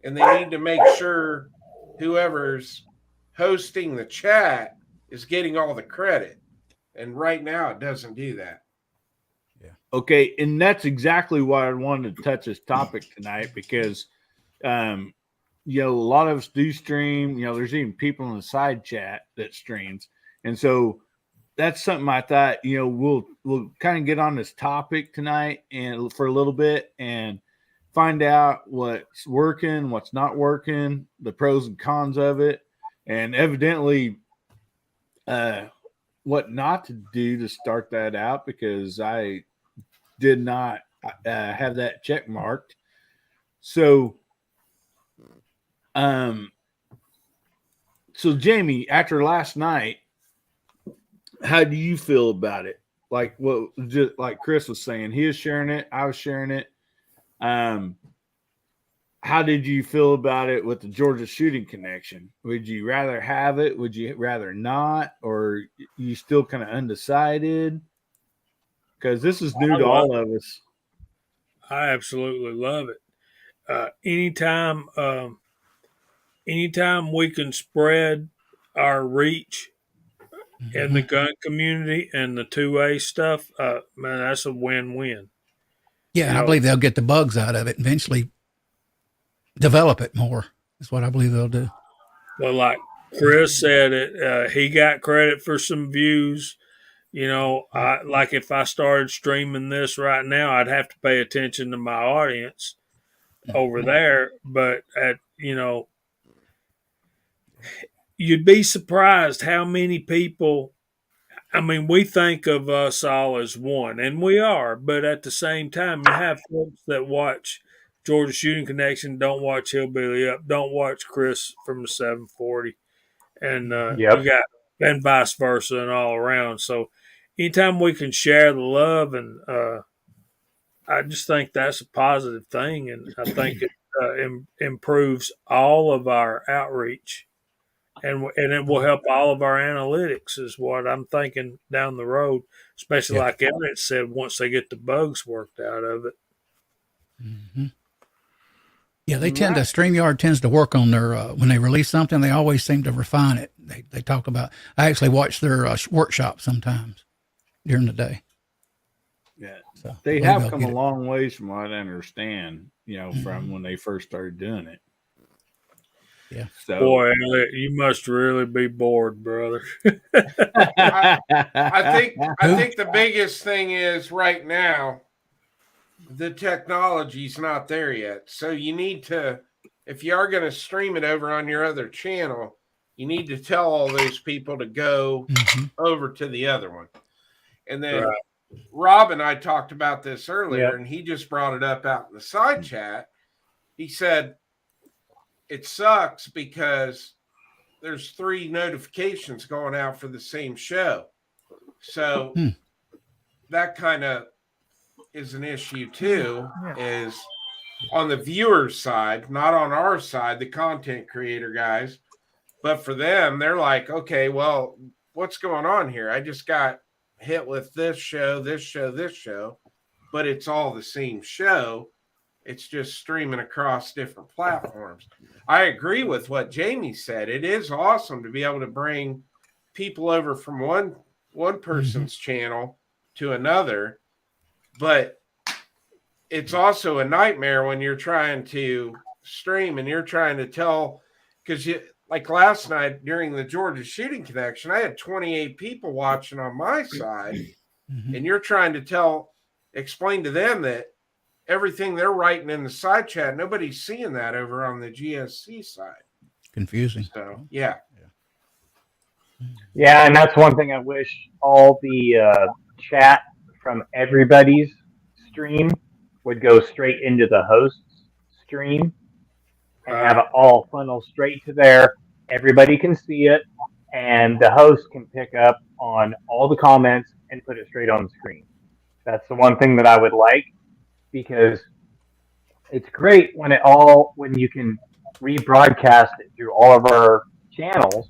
and they need to make sure whoever's hosting the chat is getting all the credit. And right now, it doesn't do that. Yeah. Okay, and that's exactly why I wanted to touch this topic tonight because, you know, a lot of us do stream. You know, there's even people in the side chat that streams, and so that's something I thought, you know, we'll kind of get on this topic tonight and for a little bit and find out what's working, what's not working, the pros and cons of it, and evidently what not to do to start that out because I did not have that check marked. So so Jamie, after last night, how do you feel about it? Like what, just like Chris was saying, he was sharing it, I was sharing it. How did you feel about it with the Georgia shooting connection? Would you rather have it? Would you rather not? Or you still kind of undecided? Because this is new to all of us. I absolutely love it. Anytime we can spread our reach in the gun community and the 2A stuff, man, that's a win-win. Yeah, and I believe they'll get the bugs out of it, eventually develop it more. That's what I believe they'll do. Well, like Chris said, he got credit for some views. You know, like if I started streaming this right now, I'd have to pay attention to my audience over there. But you know, you'd be surprised how many people. I mean, we think of us all as one, and we are. But at the same time, you have folks that watch Georgia Shooting Connection, don't watch Hillbilly Up, don't watch Chris from the 740, and you got and vice versa and all around. So anytime we can share the love, and I just think that's a positive thing, and I think it improves all of our outreach, and it will help all of our analytics is what I'm thinking down the road, especially like Emmett said, once they get the bugs worked out of it. Mm-hmm. Yeah, they tend to, StreamYard tends to work on their, when they release something, they always seem to refine it. They talk about, I actually watch their workshop sometimes during the day. Yeah. So they have come a long ways from what I understand, you know, from when they first started doing it. Yeah. So, boy, you must really be bored, brother. I think the biggest thing is right now, the technology's not there yet. So you need to, if you are going to stream it over on your other channel, you need to tell all those people to go over to the other one. And then Rob and I talked about this earlier, and he just brought it up out in the side chat. He said, it sucks because there's 3 notifications going out for the same show. So that kind of is an issue too, is on the viewer's side, not on our side, the content creator guys. But for them, they're like, okay, well, what's going on here? I just got hit with this show, but it's all the same show. It's just streaming across different platforms. I agree with what Jamie said. It is awesome to be able to bring people over from one person's channel to another, but it's also a nightmare when you're trying to stream and you're trying to tell, because like last night during the Georgia Shooting Connection, I had 28 people watching on my side, and you're trying to explain to them that everything they're writing in the side chat, nobody's seeing that over on the GSC side. Confusing. So, yeah. Yeah, and that's one thing I wish all the chat from everybody's stream would go straight into the host's stream and have it all funnel straight to there. Everybody can see it, and the host can pick up on all the comments and put it straight on the screen. That's the one thing that I would like, because it's great when you can rebroadcast it through all of our channels.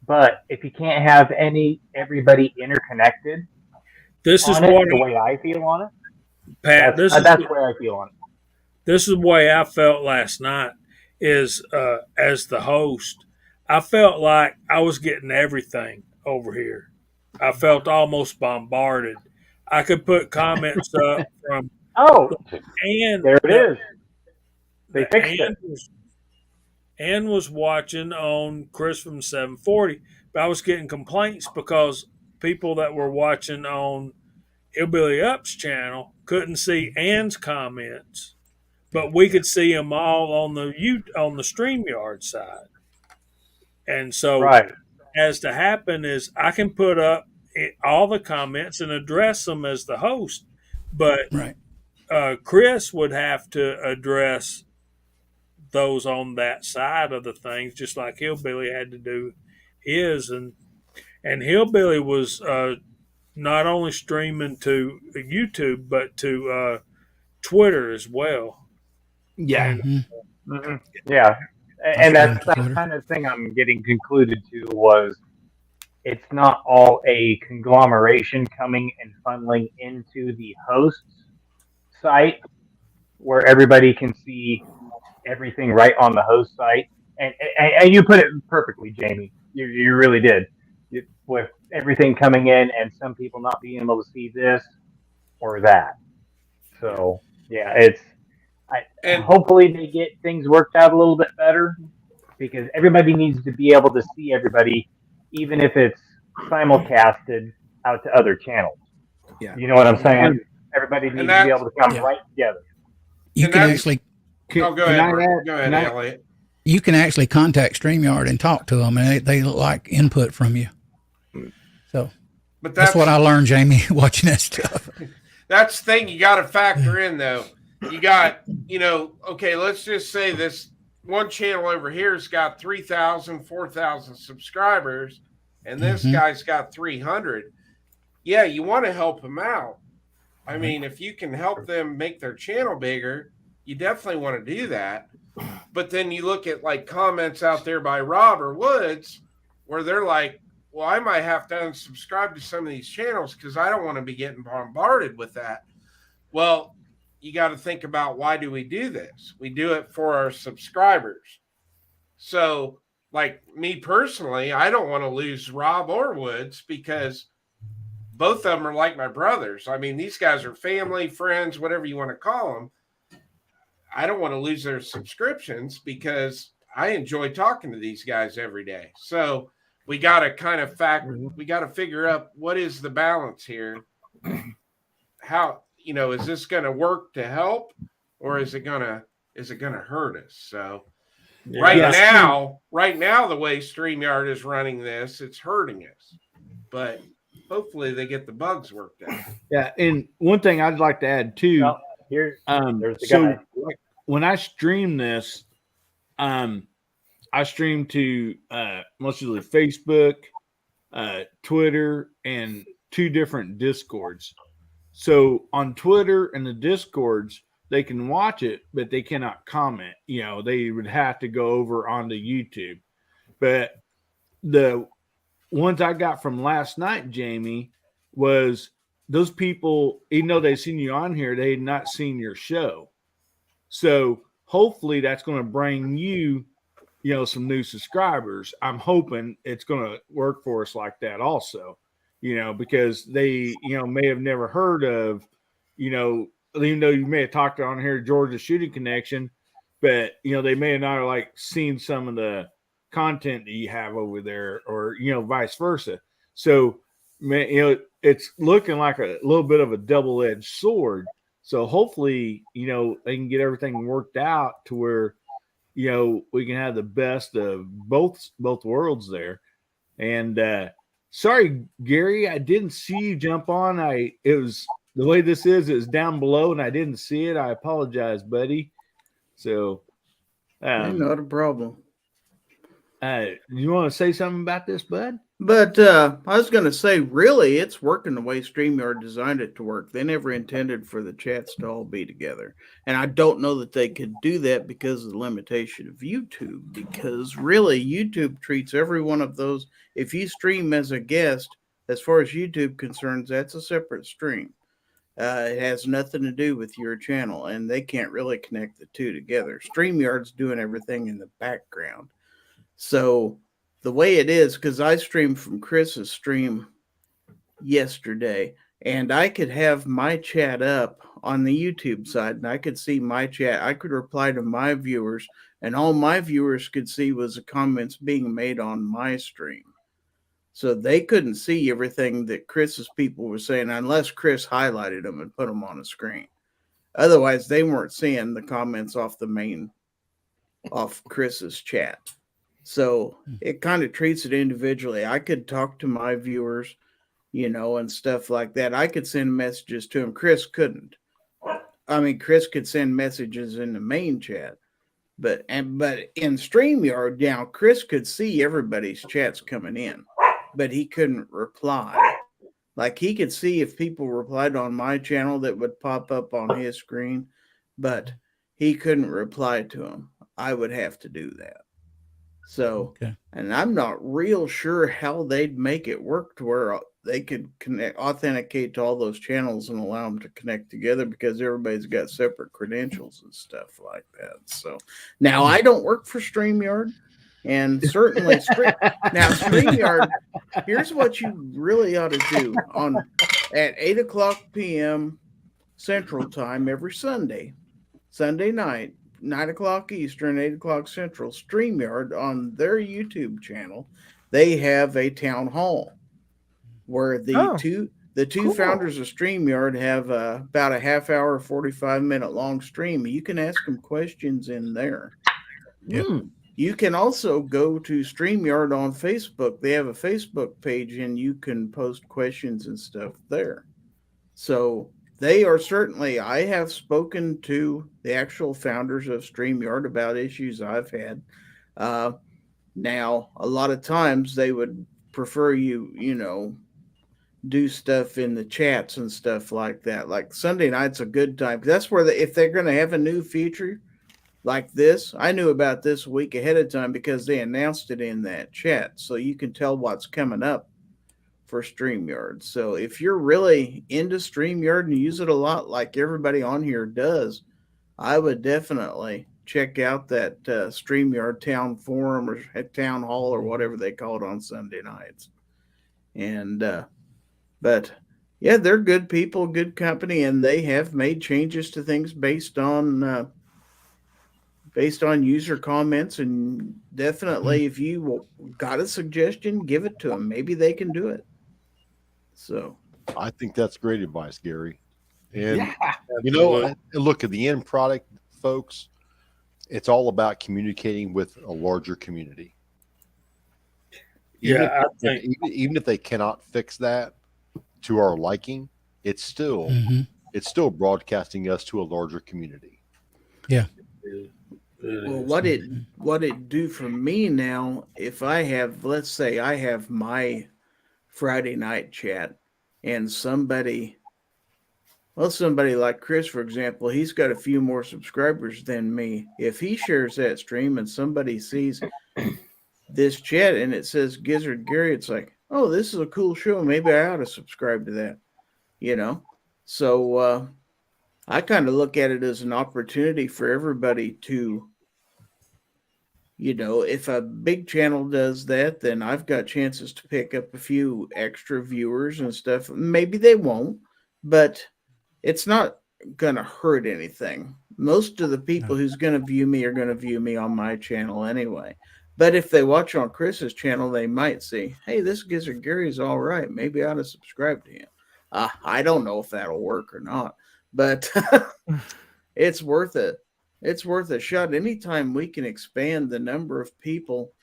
But if you can't have everybody interconnected, the way I feel on it, Pat, that's the way I feel on it. This is the way I felt last night. is as the host, I felt like I was getting everything over here. I felt almost bombarded. I could put comments up from Oh, and there it the is. They fixed it. and was watching on Chris from 740, but I was getting complaints because people that were watching on Hillbilly Up's channel couldn't see Ann's comments, but we could see them all on the StreamYard side. And so, Right. as to happen is I can put up all the comments and address them as the host, but Right. Chris would have to address those on that side of the things, just like Hillbilly had to do his, and Hillbilly was not only streaming to YouTube but to Twitter as well. Yeah. And Yeah. I And stream that's to the Twitter. kind of thing I'm getting concluded to was it's not all a conglomeration coming and funneling into the host's site where everybody can see everything right on the host site. And you put it perfectly, Jamie. You really did. With everything coming in and some people not being able to see this or that. So, yeah, And hopefully they get things worked out a little bit better because everybody needs to be able to see everybody, even if it's simulcasted out to other channels. Yeah. You know what I'm saying? Everybody needs to be able to come Yeah. right together. You And can that's- actually go ahead, Elliot. you can actually contact StreamYard and talk to them, and they like input from you. So But that's what I learned, Jamie, watching that stuff. That's the thing you got to factor in, though. You got, okay, let's just say this one channel over here's got 3,000, 4,000 subscribers, and this guy's got 300. Yeah, you want to help them out. I mean, if you can help them make their channel bigger, you definitely want to do that. But then you look at like comments out there by Rob or Woods where they're like, well, I might have to unsubscribe to some of these channels because I don't want to be getting bombarded with that. Well, you got to think about why do we do this? We do it for our subscribers. So, like me personally, I don't want to lose Rob or Woods because both of them are like my brothers. I mean, these guys are family, friends, whatever you want to call them. I don't want to lose their subscriptions because I enjoy talking to these guys every day. So we got to kind of we got to figure out what is the balance here. How, is this going to work to help or is it going to hurt us? So right now, the way StreamYard is running this, it's hurting us, but hopefully they get the bugs worked out. Yeah. And one thing I'd like to add too, Well, there's the so guy. when I stream this, I stream to mostly Facebook, Twitter, and 2 different Discords. So on Twitter and the Discords, they can watch it, but they cannot comment. They would have to go over onto YouTube. But the ones I got from last night, Jamie, was those people, even though they've seen you on here, they had not seen your show. So hopefully that's going to bring you, some new subscribers. I'm hoping it's going to work for us like that also, because they, may have never heard of, even though you may have talked on here, Georgia Shooting Connection, but, they may have not like seen some of the content that you have over there or, vice versa. So, it's looking like a little bit of a double-edged sword. So hopefully, they can get everything worked out to where, we can have the best of both worlds there. And sorry, Gary, I didn't see you jump on. It was the way this is down below and I didn't see it. I apologize, buddy. So not a problem. You want to say something about this, bud? But I was going to say, really, it's working the way StreamYard designed it to work. They never intended for the chats to all be together. And I don't know that they could do that because of the limitation of YouTube. Because really, YouTube treats every one of those. If you stream as a guest, as far as YouTube concerns, that's a separate stream. It has nothing to do with your channel, and they can't really connect the two together. StreamYard's doing everything in the background. So the way it is, because I streamed from Chris's stream yesterday, and I could have my chat up on the YouTube side, and I could see my chat. I could reply to my viewers, and all my viewers could see was the comments being made on my stream. So they couldn't see everything that Chris's people were saying unless Chris highlighted them and put them on a screen. Otherwise, they weren't seeing the comments off Chris's chat. So it kind of treats it individually. I could talk to my viewers, and stuff like that. I could send messages to him. Chris couldn't. I mean, Chris could send messages in the main chat, but in StreamYard now, Chris could see everybody's chats coming in, but he couldn't reply. Like, he could see if people replied on my channel that would pop up on his screen, but he couldn't reply to them. I would have to do that. So, okay. And I'm not real sure how they'd make it work to where they could authenticate to all those channels and allow them to connect together, because everybody's got separate credentials and stuff like that. So now I don't work for StreamYard, and certainly StreamYard, here's what you really ought to do at 8:00 p.m. Central Time every Sunday night, 9:00 Eastern, 8:00 Central, StreamYard on their YouTube channel, they have a town hall where the two founders of StreamYard have about a half hour, 45-minute long stream. You can ask them questions in there. Yeah. You can also go to StreamYard on Facebook. They have a Facebook page, and you can post questions and stuff there. So they are certainly, I have spoken to the actual founders of StreamYard about issues I've had. Now, a lot of times they would prefer you do stuff in the chats and stuff like that. Like Sunday night's a good time. That's where if they're going to have a new feature like this, I knew about this a week ahead of time because they announced it in that chat. So you can tell what's coming up for StreamYard. So if you're really into StreamYard and use it a lot like everybody on here does, I would definitely check out that StreamYard town forum or town hall or whatever they call it on Sunday nights. And but yeah, they're good people, good company, and they have made changes to things based on user comments. And definitely, if you got a suggestion, give it to them. Maybe they can do it. So I think that's great advice, Gary. And look at the end product, folks. It's all about communicating with a larger community. Even if they cannot fix that to our liking, it's still broadcasting us to a larger community. Yeah. Well, what it do for me now, if I have, let's say I have my Friday night chat, and somebody like Chris, for example, he's got a few more subscribers than me. If he shares that stream and somebody sees this chat and it says Gizzard Gary, it's like, oh, this is a cool show. Maybe I ought to subscribe to that, So I kind of look at it as an opportunity for everybody to, if a big channel does that, then I've got chances to pick up a few extra viewers and stuff. Maybe they won't, but it's not going to hurt anything. Most of the people who's going to view me are going to view me on my channel anyway. But if they watch on Chris's channel, they might see, hey, this Gizzard Gary's all right. Maybe I ought to subscribe to him. I don't know if that'll work or not, but it's worth it. It's worth a shot. Anytime we can expand the number of people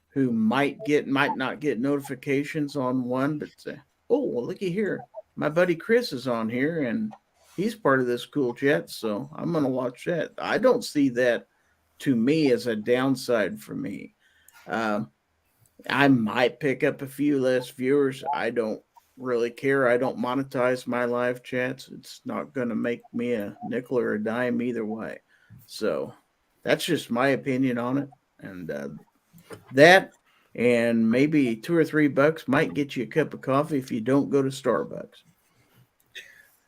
who might not get notifications on one, but say, oh, well, looky here. My buddy Chris is on here and he's part of this cool chat, so I'm going to watch that. I don't see that to me as a downside for me. I might pick up a few less viewers. I don't really care. I don't monetize my live chats. It's not going to make me a nickel or a dime either way. So that's just my opinion on it. And that and maybe $2 or $3 might get you a cup of coffee if you don't go to Starbucks.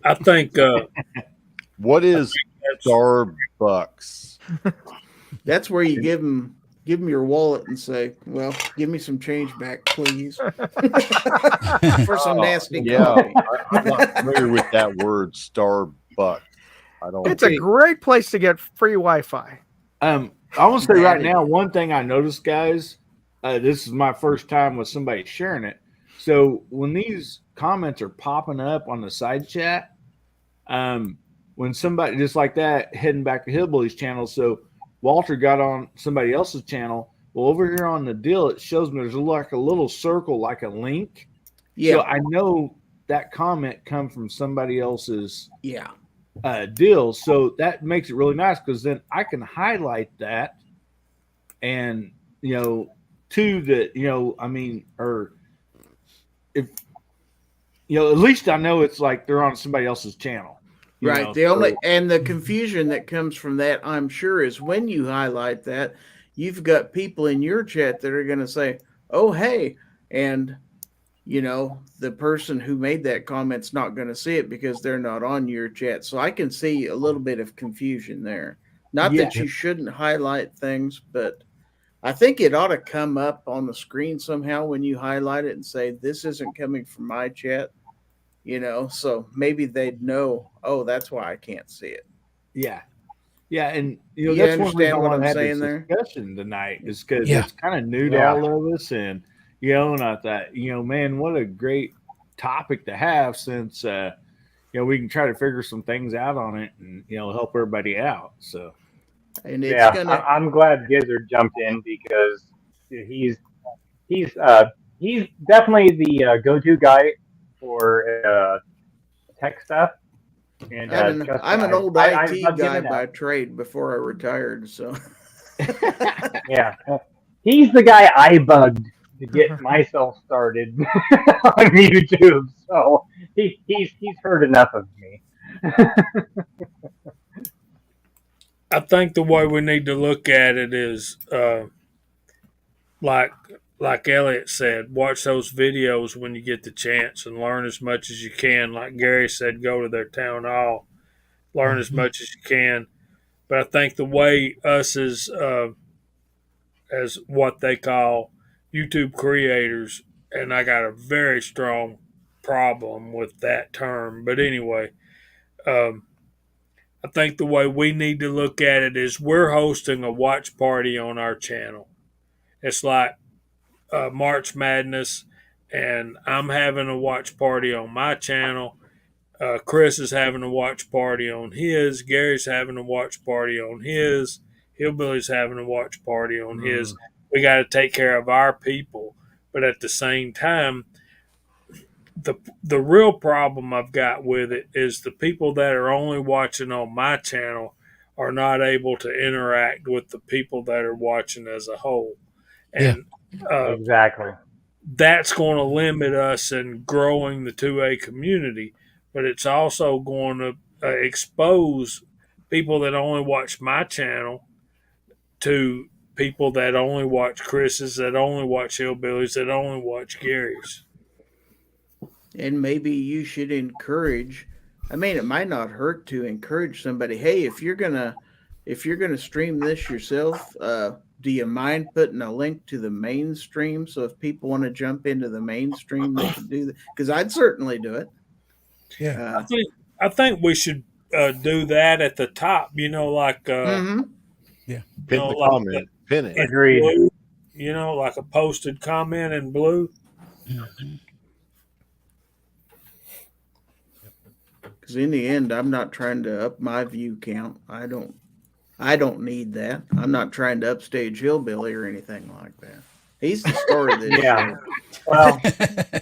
I think What is Starbucks? That's where you give them your wallet and say, "Well, give me some change back, please, for some nasty Yeah, coffee." I'm not familiar with that word, Starbucks. I don't. It's a great place to get free Wi-Fi. I want to say right now, one thing I noticed, guys, this is my first time with somebody sharing it. So when these comments are popping up on the side chat, when somebody just like that heading back to Hillbilly's channel, so Walter got on somebody else's channel. Well, over here on the deal, it shows me there's like a little circle, like a link. Yeah, So I know that comment come from somebody else's yeah, deal. So that makes it really nice because then I can highlight that and, to the, I mean, or if, at least I know it's like they're on somebody else's channel. right. The confusion that comes from that, I'm sure, is when you highlight that, you've got people in your chat that are going to say, "Oh, hey," and the person who made that comment's not going to see it because they're not on your chat. So I can see a little bit of confusion there. Not that you shouldn't highlight things, but I think it ought to come up on the screen somehow when you highlight it and say, "This isn't coming from my chat," so maybe they'd know, oh, that's why I can't see it. Yeah. Yeah. And, You that's one understand reason what I I'm had saying this there? discussion tonight is because Yeah. it's kind of new to all of us. And, and I thought, man, what a great topic to have since, we can try to figure some things out on it and, help everybody out. So, and it's I'm glad Gizzard jumped in because he's definitely the go-to guy for tech stuff. And I'm an old IT guy by trade before I retired, so yeah, he's the guy I bugged to get myself started on YouTube. So he's heard enough of me. I think the way we need to look at it is like Elliot said, watch those videos when you get the chance and learn as much as you can. Like Gary said, go to their town hall, learn as much as you can. But I think the way us as what they call YouTube creators, and I got a very strong problem with that term. But anyway, I think the way we need to look at it is we're hosting a watch party on our channel. It's like March Madness, and I'm having a watch party on my channel. Chris is having a watch party on his. Gary's having a watch party on his. Hillbilly's having a watch party on his. We got to take care of our people, but at the same time, the real problem I've got with it is the people that are only watching on my channel are not able to interact with the people that are watching as a whole, and exactly. That's going to limit us in growing the 2A community, but it's also going to expose people that only watch my channel to people that only watch Chris's, that only watch Hillbillies, that only watch Gary's. And maybe you should encourage. I mean, it might not hurt to encourage somebody. Hey, if you're gonna stream this yourself, do you mind putting a link to the mainstream? So if people want to jump into the mainstream, they can do that. Because I'd certainly do it. Yeah, I think we should do that at the top. Like Pin the like comment. Pin it. Agreed. Blue, like a posted comment in blue. Because in the end, I'm not trying to up my view count. I don't need that. I'm not trying to upstage Hillbilly or anything like that. He's the star of this show. Well, it's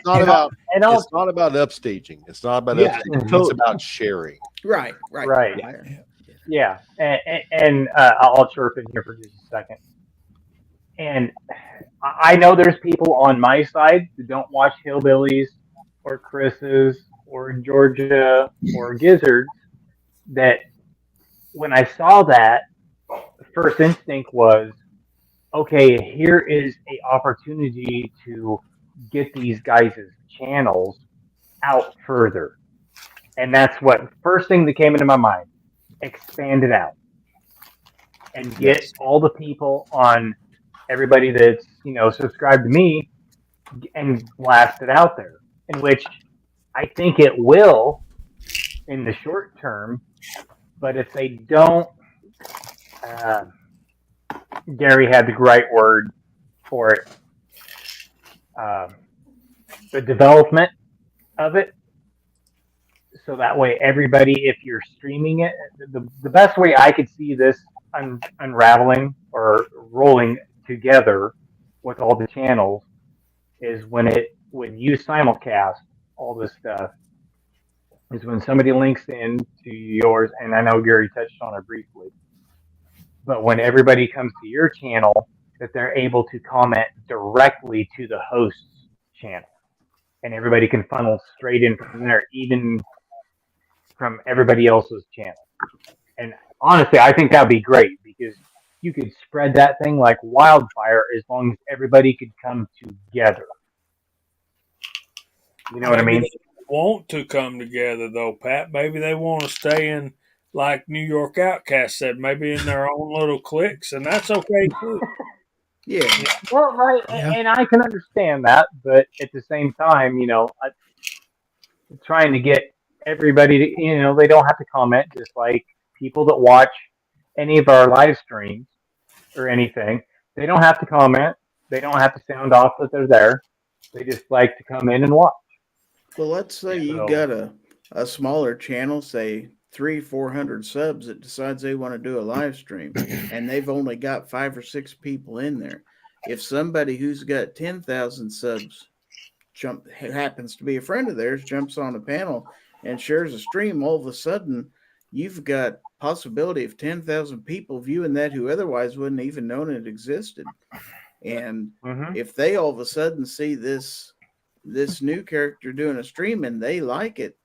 not about upstaging. It's not about upstaging. It's about sharing. Right. Yeah, and I'll chirp in here for just a second. And I know there's people on my side who don't watch Hillbillies or Chris's or Georgia or Gizzards that when I saw that, the first instinct was, okay, here is an opportunity to get these guys' channels out further. And that's what first thing that came into my mind. Expand it out and get Yes. all the people on everybody that's, subscribed to me and blast it out there. In which I think it will in the short term, but if they don't, uh, Gary had the right word for it. Uh, the development of it, so that way everybody, if you're streaming it, the best way I could see this unraveling or rolling together with all the channels is when you simulcast all this stuff is when somebody links in to yours, and I know Gary touched on it briefly, but when everybody comes to your channel, that they're able to comment directly to the host's channel, and everybody can funnel straight in from there, even from everybody else's channel. And honestly, I think that'd be great because you could spread that thing like wildfire as long as everybody could come together. You know what I Maybe mean? they want to come together though, Pat. Maybe they want to stay in, like New York Outcast said, maybe in their own little cliques, and that's okay too. Yeah. Well, right, Yeah. and I can understand that, but at the same time, trying to get everybody to, they don't have to comment, just like people that watch any of our live streams or anything. They don't have to comment. They don't have to sound off that they're there. They just like to come in and watch. Well, let's say you So, got a smaller channel, say 300-400 subs, that decides they want to do a live stream, and they've only got 5 or 6 people in there. If somebody who's got 10,000 subs happens to be a friend of theirs, jumps on a panel and shares a stream, all of a sudden you've got possibility of 10,000 people viewing that who otherwise wouldn't even known it existed. And if they all of a sudden see this new character doing a stream and they like it,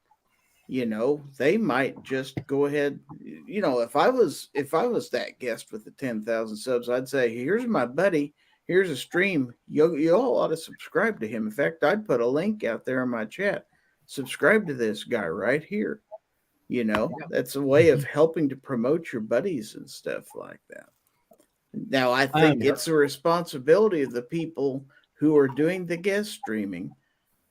they might just go ahead. If I was that guest with the 10,000 subs, I'd say, here's my buddy, here's a stream. You all ought to subscribe to him. In fact, I'd put a link out there in my chat. Subscribe to this guy right here. That's a way of helping to promote your buddies and stuff like that. Now, I think it's a responsibility of the people who are doing the guest streaming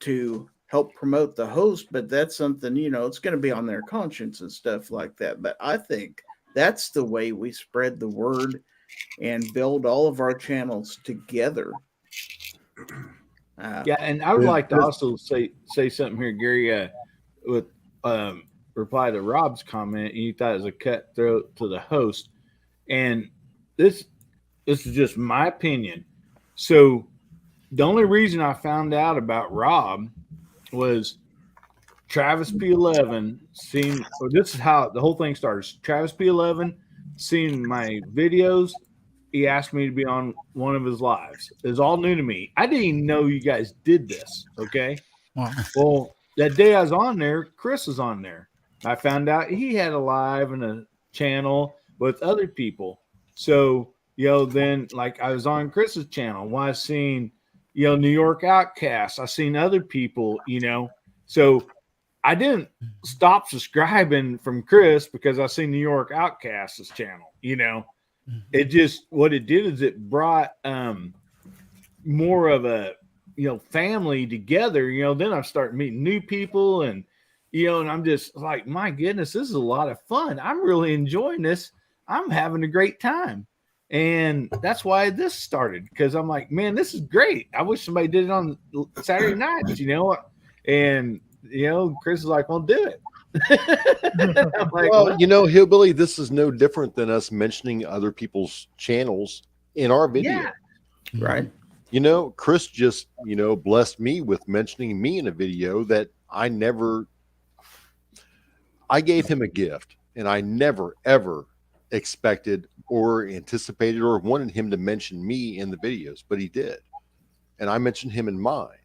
to help promote the host, but that's something, it's going to be on their conscience and stuff like that. But I think that's the way we spread the word and build all of our channels together. Yeah, and I would like to also say something here, Gary, with reply to Rob's comment. You thought it was a cutthroat to the host, and this is just my opinion. So the only reason I found out about Rob was Travis P11 seen. Or this is how the whole thing started. Travis P11 seen my videos. He asked me to be on one of his lives. It was all new to me. I didn't even know you guys did this. Okay. Wow. Well, that day I was on there, Chris was on there. I found out he had a live and a channel with other people. So, then like I was on Chris's channel. When I seen, New York Outcasts, I seen other people, So I didn't stop subscribing from Chris because I seen New York Outcasts' channel, It just, what it did is it brought more of a, family together, then I start meeting new people and, and I'm just like, my goodness, this is a lot of fun. I'm really enjoying this. I'm having a great time. And that's why this started, because I'm like, man, this is great. I wish somebody did it on Saturday nights, and, Chris is like, well, do it. I'm like, well, Hillbilly, this is no different than us mentioning other people's channels in our video. Yeah. Right. Chris just, blessed me with mentioning me in a video that I gave him a gift, and I never, ever expected or anticipated or wanted him to mention me in the videos, but he did. And I mentioned him in mine.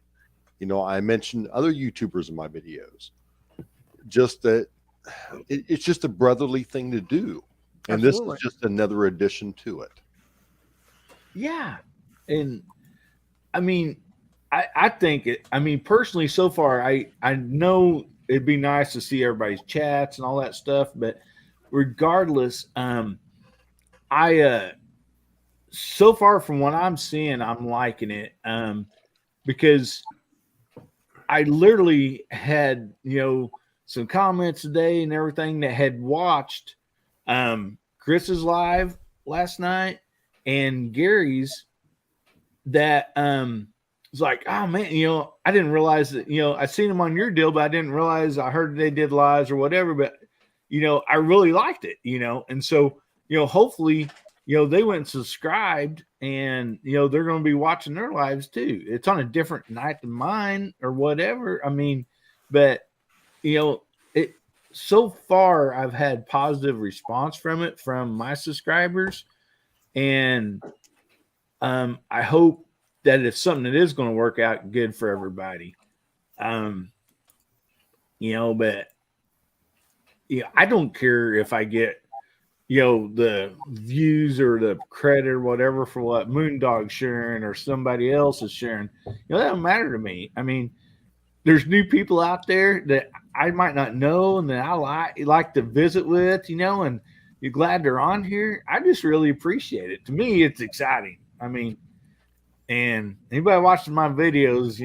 I mentioned other YouTubers in my videos. Just that it's just a brotherly thing to do. And Absolutely. This is just another addition to it. Yeah. And I mean, I think it, personally, so far, I know it'd be nice to see everybody's chats and all that stuff. But regardless, I so far from what I'm seeing, I'm liking it. Because I literally had, some comments today and everything that had watched Chris's live last night and Gary's that was like, oh man, I didn't realize that, I seen them on your deal, but I didn't realize I heard they did lives or whatever, but I really liked it, and so, hopefully, they went and subscribed and, they're going to be watching their lives too. It's on a different night than mine or whatever. I mean, but, so far I've had positive response from it, from my subscribers. And I hope that it's something that is going to work out good for everybody. But I don't care if I get, the views or the credit or whatever for what Moondog's sharing or somebody else is sharing. That don't matter to me. I mean, there's new people out there that I might not know and that I like to visit with, and you're glad they're on here. I just really appreciate it. To me, it's exciting. I mean, and anybody watching my videos,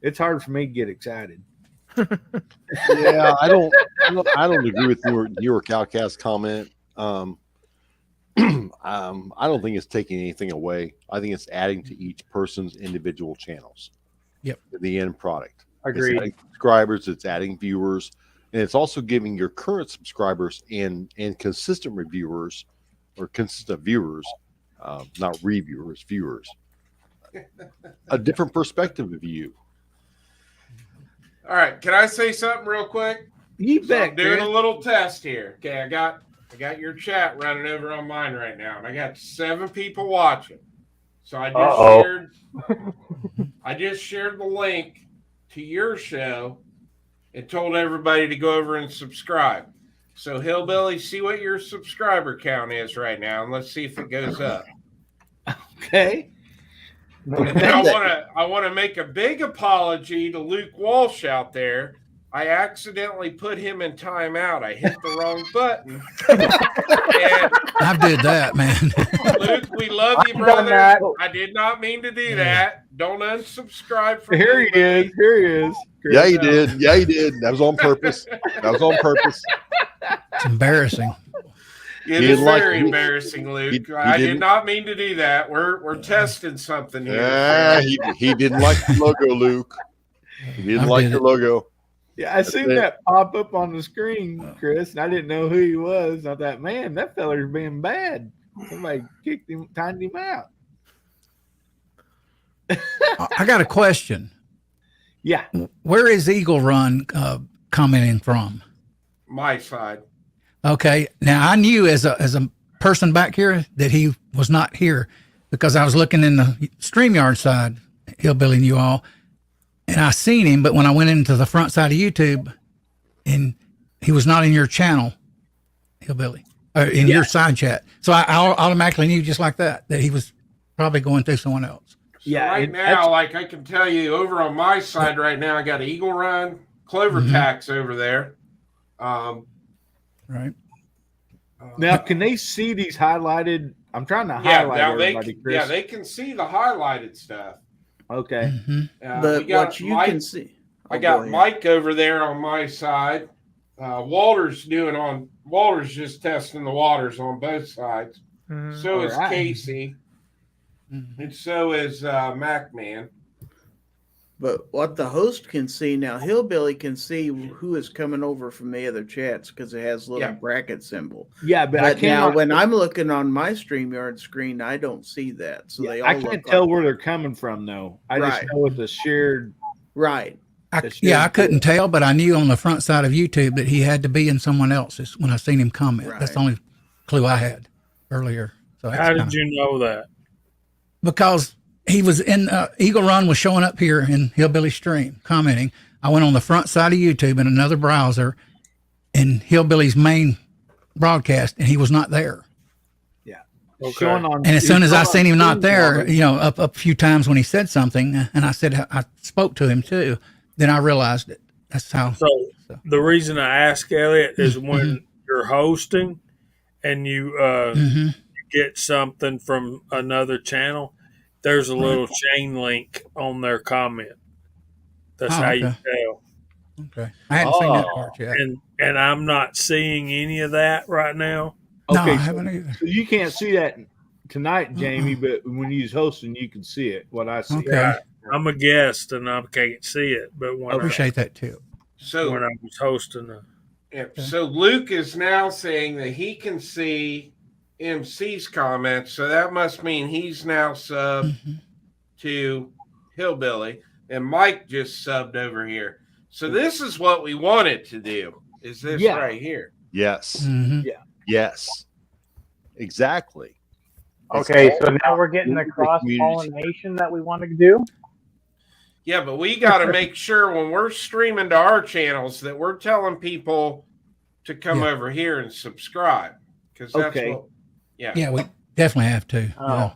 it's hard for me to get excited. Yeah, I don't agree with your Cowcast comment. I don't think it's taking anything away. I think it's adding to each person's individual channels. Yep. The end product. Agreed. It's adding subscribers, it's adding viewers, and it's also giving your current subscribers and consistent reviewers or consistent viewers, not reviewers, viewers, a different perspective of you. All right, can I say something real quick? You bet. I'm doing Chris. a little test here. Okay, I got your chat running over on mine right now, and I got 7 people watching. So I just shared the link to your show and told everybody to go over and subscribe. So Hillbilly, see what your subscriber count is right now, and let's see if it goes up. Okay. And then I want to make a big apology to Luke Walsh out there. I accidentally put him in timeout. I hit the wrong button. And I did that, man. Luke, we love you, brother. I did not mean to do that. Don't unsubscribe from Here he is. Here he is. Yeah, you did. Yeah, you did. That was on purpose. It's embarrassing. It is very embarrassing, Luke. I did not mean to do that. We're testing something here. Yeah, he didn't like the logo, Luke. He didn't like the logo. Yeah, I seen that pop up on the screen, Chris, and I didn't know who he was. I thought, man, that feller's being bad. Somebody kicked him, timed him out. I got a question. Yeah. Where is Eagle Run commenting from? My side. Okay. Now I knew as a person back here that he was not here because I was looking in the StreamYard side, Hillbilly and you all, and I seen him, but when I went into the front side of YouTube and he was not in your channel, Hillbilly, or in your side chat. So I automatically knew just like that he was probably going through someone else. So right now, like I can tell you over on my side right now, I got Eagle Run, Clover Tax over there. Right. Now, can they see these highlighted? I'm trying to highlight everybody, Chris. Yeah, they can see the highlighted stuff. Okay. But what you Mike, can see. I got Mike over there on my side. Walter's just testing the waters on both sides. So is Casey. And so is MacMan. But what the host can see now, Hillbilly can see who is coming over from the other chats because it has a little bracket symbol. Yeah, but I can't. Now, when I'm looking on my StreamYard screen, I don't see that. So they all I can't tell where they're coming from, though. I just know it's a shared. Right. I couldn't tell, but I knew on the front side of YouTube that he had to be in someone else's when I seen him comment. Right. That's the only clue I had earlier. So how did you know that? Because he was in Eagle Run was showing up here in Hillbilly Stream commenting. I went on the front side of YouTube in another browser in Hillbilly's main broadcast, and he was not there. Yeah. Okay. And as soon as I seen him not there, up a few times when he said something, and I said I spoke to him too, then I realized it. That's how. So. The reason I ask Elliot is when you're hosting and you get something from another channel, there's a little chain link on their comment. That's Oh, how okay. you tell. Okay. I hadn't seen that part yet. And I'm not seeing any of that right now. No, Okay, I haven't either. so you can't see that tonight, Jamie, but when he's hosting, you can see it. What I see. Okay. Right. I'm a guest and I can't see it, but when Appreciate that too. So when I was hosting so Luke is now saying that he can see MC's comments, so that must mean he's now subbed to Hillbilly, and Mike just subbed over here. So this is what we wanted to do. Is this right here? Yes. Mm-hmm. Yeah. Yes. Exactly. Okay, so now we're getting the cross pollination that we want to do. Yeah, but we got to make sure when we're streaming to our channels that we're telling people to come over here and subscribe, because that's what. Yeah, we definitely have to. Oh. Yeah.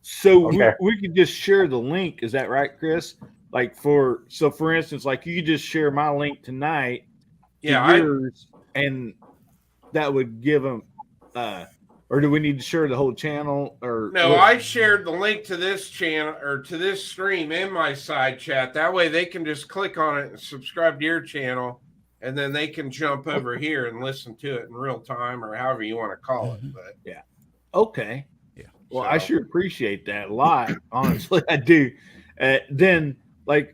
So Okay. we could just share the link. Is that right, Chris? Like for instance, like you could just share my link tonight to yours, and that would give them. Or do we need to share the whole channel? Or no, I shared the link to this channel or to this stream in my side chat. That way they can just click on it and subscribe to your channel, and then they can jump over here and listen to it in real time or however you want to call it. But yeah, okay, yeah. Well, I sure appreciate that a lot. Honestly, I do. Then like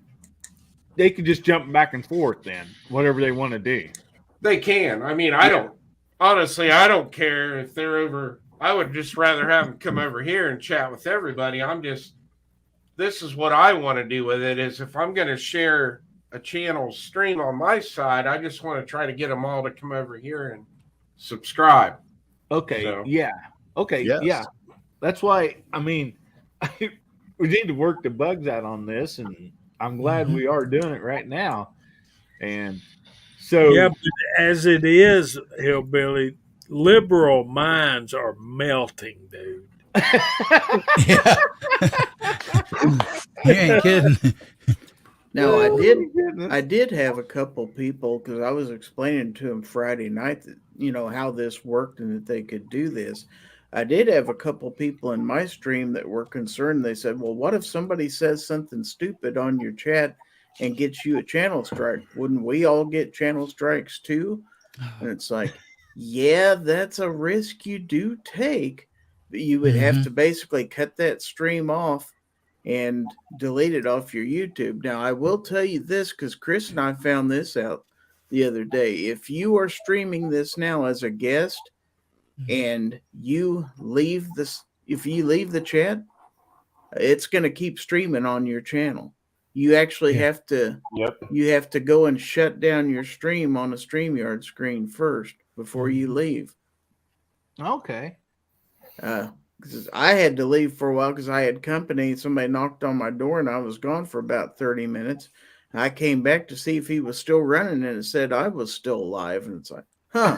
they could just jump back and forth. Then whatever they want to do, they can. I mean, I don't. Honestly, I don't care if they're over. I would just rather have them come over here and chat with everybody. This is what I want to do with it is if I'm going to share a channel stream on my side, I just want to try to get them all to come over here and subscribe. Okay. So. Yeah. Okay. Yes. Yeah. That's why, I mean, we need to work the bugs out on this, and I'm glad we are doing it right now. And so, yeah, but as it is, Hillbilly, liberal minds are melting, dude. Yeah. You ain't kidding. Now I did have a couple people because I was explaining to them Friday night that how this worked and that they could do this. I did have a couple people in my stream that were concerned. They said, "Well, what if somebody says something stupid on your chat and gets you a channel strike? Wouldn't we all get channel strikes too?" And it's like, yeah, that's a risk you do take, but you would have to basically cut that stream off and delete it off your YouTube. Now, I will tell you this because Chris and I found this out the other day. If you are streaming this now as a guest and you leave the chat, it's going to keep streaming on your channel. You actually have to go and shut down your stream on a StreamYard screen first before you leave. okay. Because I had to leave for a while because I had company. Somebody knocked on my door and I was gone for about 30 minutes. I came back to see if he was still running and it said I was still alive. And it's like, huh,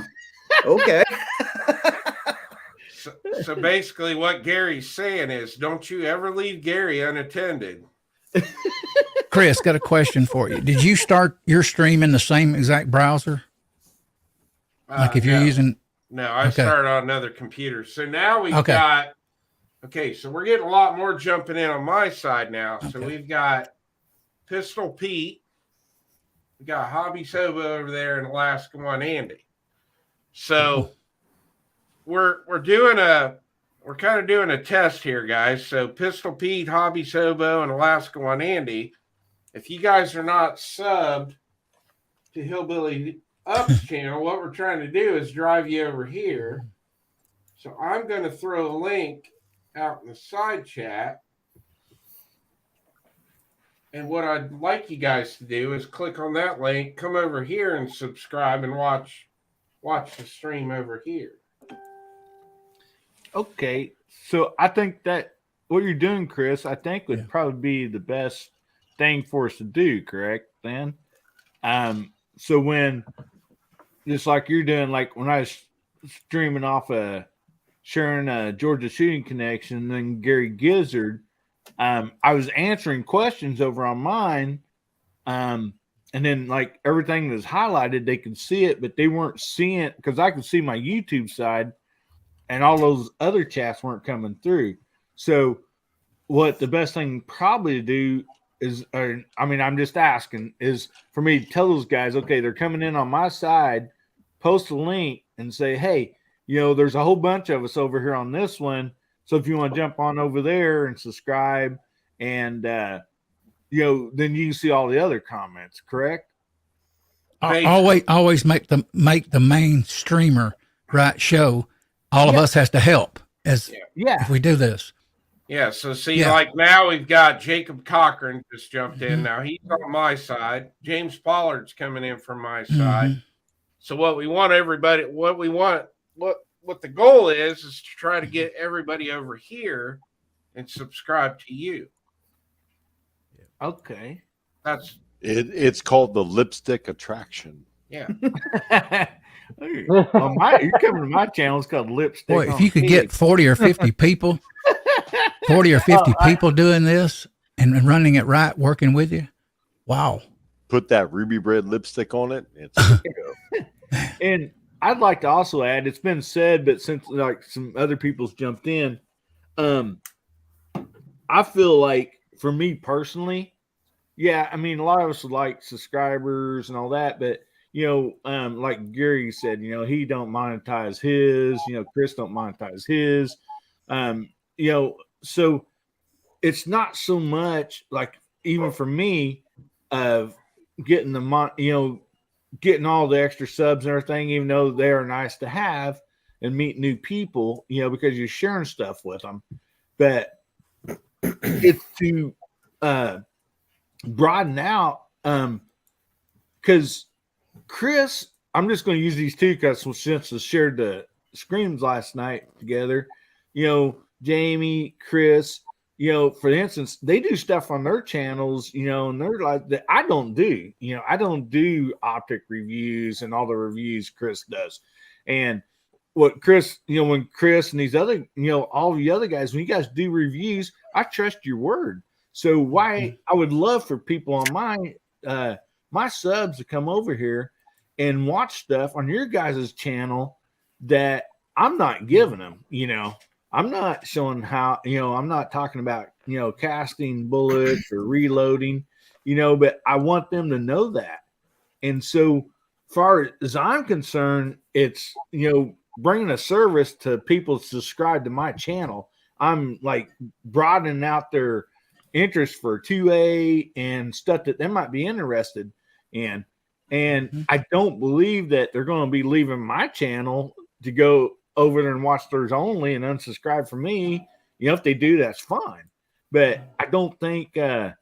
okay. So basically what Gary's saying is don't you ever leave Gary unattended. Chris, got a question for you. Did you start your stream in the same exact browser? Like if you're using... No, I started on another computer. So now we've got... Okay, so we're getting a lot more jumping in on my side now. So we've got Pistol Pete. We got Hobby Soba over there and Alaska One Andy. So we're kind of doing a test here, guys. So Pistol Pete, Hobby Sobo, and Alaska One Andy. If you guys are not subbed to Hillbilly Up's channel, what we're trying to do is drive you over here. So I'm going to throw a link out in the side chat. And what I'd like you guys to do is click on that link, come over here and subscribe and watch the stream over here. Okay. So I think that what you're doing, Chris, I think would probably be the best thing for us to do, correct, then? So when, just like you're doing, like when I was streaming off sharing a Georgia Shooting Connection, and then Gary Gizzard, I was answering questions over on mine, and then like everything that's highlighted, they could see it, but they weren't seeing it because I could see my YouTube side, and all those other chats weren't coming through. So, what the best thing probably to do is, I'm just asking, is for me to tell those guys, okay, they're coming in on my side, post a link and say, hey, there's a whole bunch of us over here on this one. So if you want to jump on over there and subscribe, and then you can see all the other comments, correct? Always make the main streamer show. All of us has to help if we do this. Yeah, so see, like now we've got Jacob Cochran just jumped in. Now he's on my side. James Pollard's coming in from my side. So what we want what the goal is to try to get everybody over here and subscribe to you. Okay. That's it's called the lipstick attraction. Yeah. You're coming to my channel. It's called Lipstick. Boy, if you could get 40 or 50 people, 40 or 50 people doing this and running it right, working with you, wow. Put that ruby red lipstick on it. It's and I'd like to also add, it's been said, but since like some other people's jumped in, I feel like for me personally, a lot of us would like subscribers and all that, but like Gary said, he don't monetize his, Chris don't monetize his, so it's not so much like, even for me, of getting getting all the extra subs and everything, even though they are nice to have and meet new people, because you're sharing stuff with them, but it's to broaden out, because Chris, I'm just going to use these two because since we shared the screams last night together, Jamie, Chris, for instance, they do stuff on their channels, and they're like that I don't do. I don't do optic reviews and all the reviews Chris does. And what Chris, when Chris and these other, all the other guys, when you guys do reviews, I trust your word. So why I would love for people on my subs to come over here and watch stuff on your guys' channel that I'm not giving them, I'm not showing how, I'm not talking about, casting bullets or reloading, but I want them to know that. And so far as I'm concerned, it's, bringing a service to people to subscribe to my channel. I'm like broadening out their interest for 2A and stuff that they might be interested in. And I don't believe that they're going to be leaving my channel to go over there and watch theirs only and unsubscribe from me. If they do, that's fine. But I don't think we're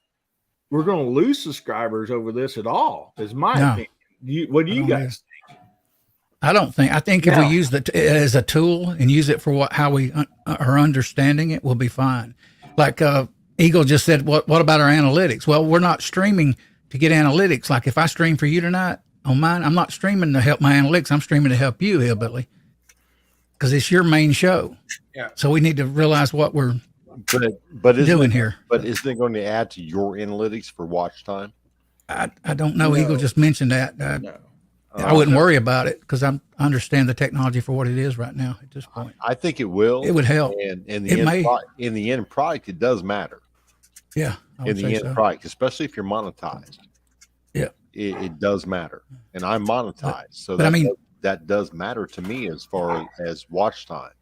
going to lose subscribers over this at all, is my opinion. What do you guys think? I think if we use it as a tool and use it for how we are understanding it, we'll be fine. Like Eagle just said, what about our analytics? Well, we're not streaming to get analytics. Like if I stream for you tonight on mine, I'm not streaming to help my analytics. I'm streaming to help you, Hillbilly, because it's your main show. Yeah. So we need to realize what we're doing here. But isn't it going to add to your analytics for watch time? I don't know. No. Eagle just mentioned that. No. I wouldn't worry about it because I understand the technology for what it is right now at this point. I think it will. It would help. And in the end product, it does matter. Yeah. In the end product, especially if you're monetized. Yeah. It does matter. And I'm monetized. So that does matter to me as far as watch time.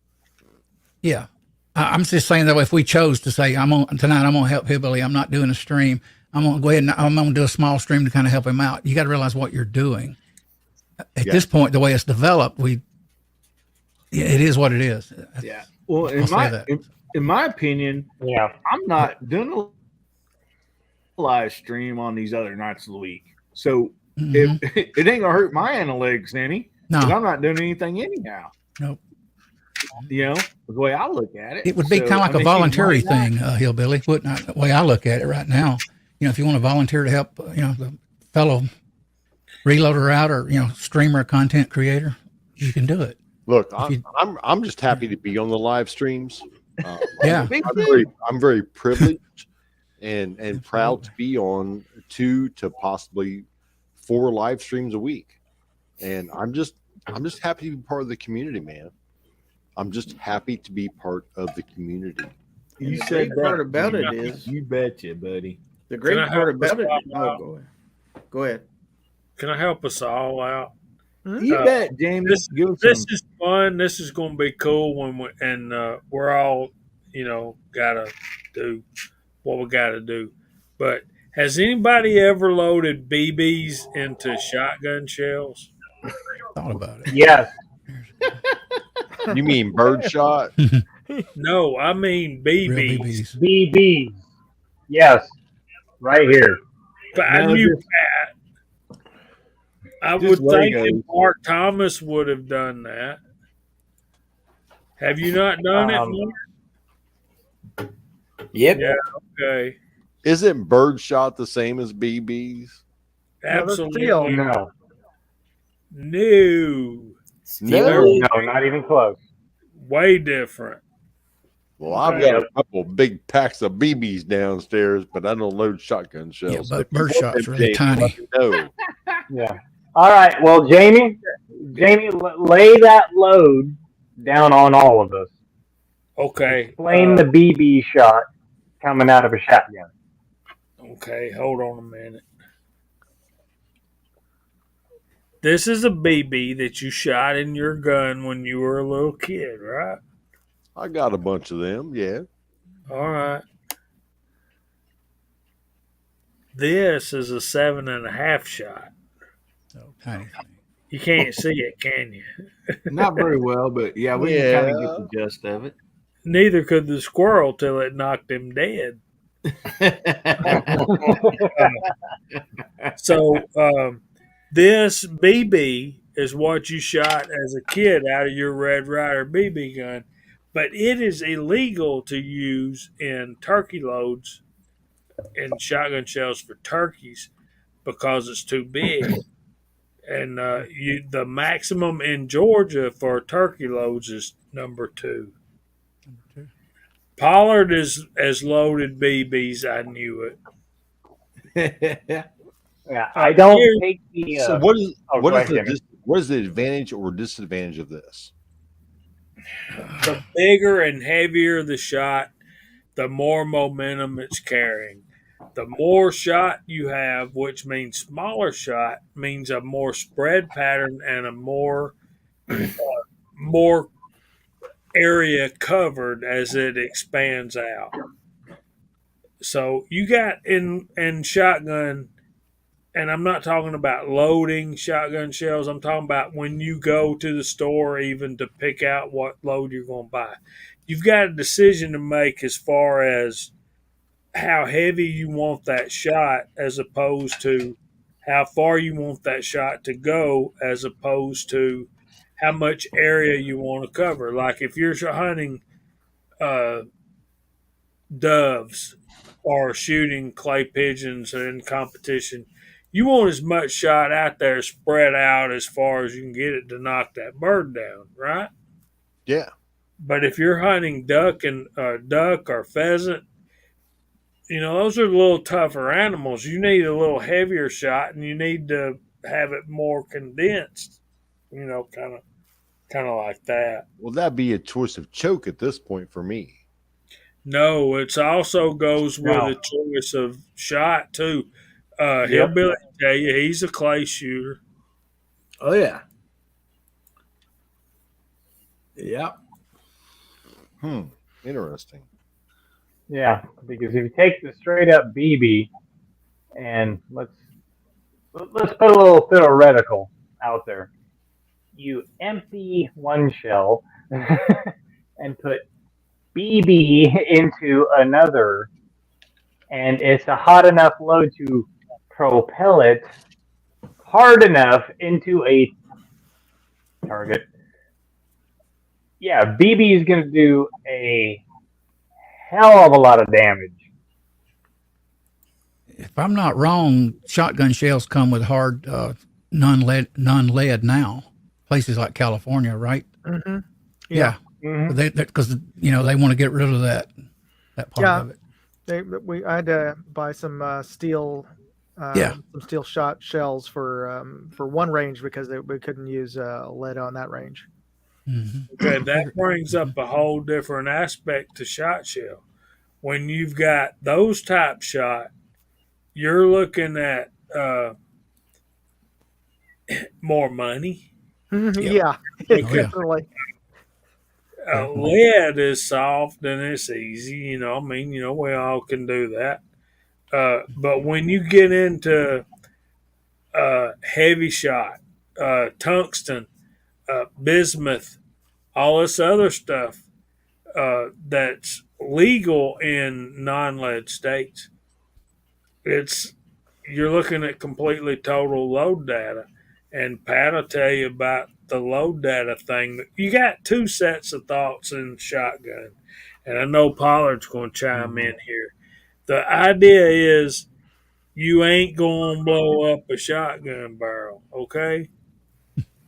Yeah. I'm just saying that if we chose to say, tonight I'm going to help Hillbilly, I'm not doing a stream. I'm going to go ahead and I'm going to do a small stream to kind of help him out. You got to realize what you're doing. At this point, the way it's developed, it is what it is. Yeah. Well, in my opinion, I'm not doing a live stream on these other nights of the week. So it ain't gonna hurt my analytics any. No, I'm not doing anything anyhow. Nope. The way I look at it, it would be kind of like a voluntary thing, Hillbilly. Wouldn't the way I look at it right now? If you want to volunteer to help, the fellow reloader out or streamer, content creator, you can do it. Look, I'm just happy to be on the live streams. I'm very privileged and proud to be on to possibly 4 live streams a week, and I'm just happy to be part of the community, man. I'm just happy to be part of the community. And You the said great part that. about it is You betcha, buddy. the Can great I part help us about it. all Oh, out? go ahead. Go ahead. Can I help us all out? You bet, Jamie. This Give us this some. is fun. This is going to be cool when we're all gotta do what we gotta do. But has anybody ever loaded BBs into shotgun shells? Thought about it. Yes. You mean birdshot? No, I mean Real BBs. BBs. BBs. Yes. Right here. But I No, knew just- that. I just would think Legos. that Mark Thomas would have done that. Have you not done it, Mark? Yep. Yeah. Okay. Isn't birdshot the same as BBs? Absolutely. steel. No. No. No. No, not even close. Way different. Well, I've got a couple big packs of BBs downstairs, but I don't load shotgun shells. Yeah, but If you want birdshot's them, really Jamie, tiny. let me know. Yeah. All right. Well, Jamie, lay that load down on all of us. Okay. Explain the BB shot coming out of a shotgun. Okay, hold on a minute. This is a BB that you shot in your gun when you were a little kid, right? I got a bunch of them, yeah. All right. This is a 7.5 shot. So tiny thing. You can't see it, can you? Not very well, but yeah, we can kind of get the gist of it. Neither could the squirrel till it knocked him dead. So this BB is what you shot as a kid out of your Red Ryder BB gun, but it is illegal to use in turkey loads and shotgun shells for turkeys because it's too big. And the maximum in Georgia for turkey loads is number 2. Pollard is as loaded BBs. I knew it. Yeah, I don't take the. So what is go what ahead, is Jimmy. what is the advantage or disadvantage of this? The bigger and heavier the shot, the more momentum it's carrying. The more shot you have, which means smaller shot, means a more spread pattern and a more area covered as it expands out. So you got in shotgun, and I'm not talking about loading shotgun shells. I'm talking about when you go to the store even to pick out what load you're going to buy. You've got a decision to make as far as how heavy you want that shot as opposed to how far you want that shot to go as opposed to how much area you want to cover. Like if you're hunting doves or shooting clay pigeons in competition, you want as much shot out there spread out as far as you can get it to knock that bird down, right? Yeah. But if you're hunting duck or pheasant, those are a little tougher animals. You need a little heavier shot, and you need to have it more condensed. Kind of like that. Well, that'd be a choice of choke at this point for me. No, it also goes with No. a choice of shot too. Hillbilly tell you he's a clay shooter. Oh yeah. Yep. Interesting. Yeah, because if you take the straight up BB and let's put a little theoretical out there. You empty one shell and put BB into another, and it's a hot enough load to propel it hard enough into a target. Yeah, BB is going to do a hell of a lot of damage. If I'm not wrong, shotgun shells come with hard non-lead now. Places like California, right? Mm-hmm. Yeah, Mhm. because they want to get rid of that part Yeah. of it. I had to buy some steel some steel shot shells for one range because we couldn't use lead on that range. Okay, that brings up a whole different aspect to shot shell. When you've got those type shot, you're looking at more money. Yeah, Oh, yeah. definitely. Lead is soft and it's easy, I mean, we all can do that. But when you get into heavy shot, tungsten, bismuth, all this other stuff that's legal in non-lead states, it's you're looking at completely total load data. And Pat will tell you about the load data thing. You got two sets of thoughts in shotgun, and I know Pollard's going to chime in here. The idea is you ain't going to blow up a shotgun barrel, okay?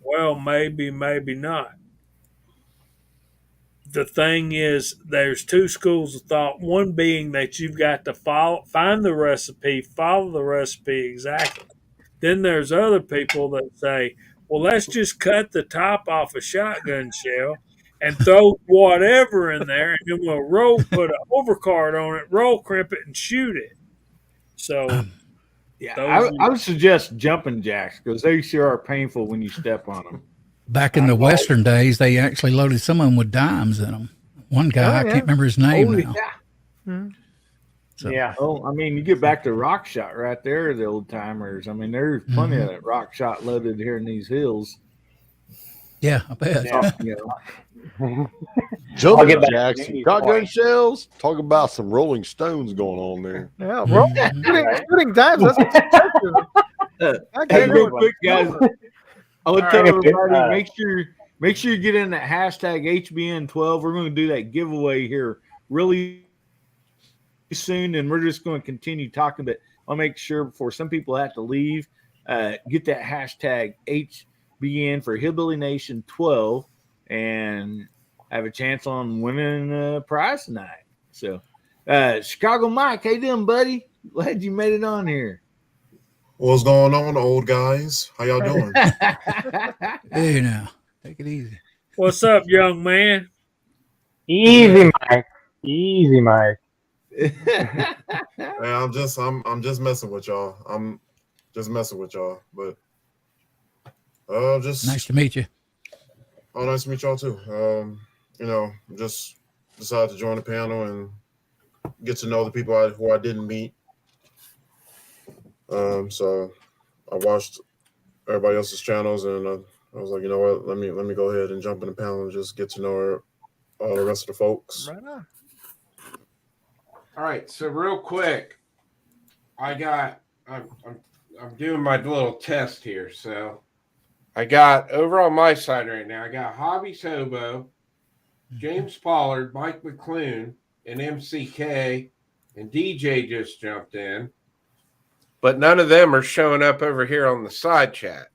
Well, maybe, maybe not. The thing is, there's two schools of thought. One being that you've got to find the recipe, follow the recipe exactly. Then there's other people that say, well, let's just cut the top off a shotgun shell and throw whatever in there, and then we'll put an overcard on it, roll crimp it, and shoot it. So, I would suggest jumping jacks because they sure are painful when you step on them. Back in the Western days, they actually loaded some of them with dimes in them. One guy, I can't remember his name now. Yeah. So, Yeah. Oh, I mean, you get back to rock shot right there, the old timers. I mean, there's plenty of that rock shot loaded here in these hills. Yeah, I bet. Yeah. You know, Jumping get back to jacks, Jamie's shotgun point. shells. Talk about some Rolling Stones going on there. Yeah, shooting dimes. That's expensive. I hey, can't real do it. quick, guys. I would All tell right, everybody make sure you get in that hashtag HBN12. We're going to do that giveaway here really soon, and we're just going to continue talking. But I'll make sure before some people have to leave, get that hashtag HBN for Hillbilly Nation 12 and have a chance on winning a prize tonight. So, Chicago Mike, how you doing, buddy? Glad you made it on here. What's going on, old guys? How y'all doing? Hey, now, take it easy. what's up, young man? Easy, Mike. Easy, Mike. Man, I'm just messing with y'all. I'm just messing with y'all. But just Nice to meet you. oh, nice to meet y'all too. Just decided to join the panel and get to know the people who I didn't meet. So I watched everybody else's channels, and I was like, you know what? Let me go ahead and jump in the panel and just get to know all the rest of the folks. Right on. All right, so real quick, I'm doing my little test here. So I got over on my side right now, I got Hobby's Hobo, James Pollard, Mike McClune, and MCK, and DJ just jumped in. But none of them are showing up over here on the side chat.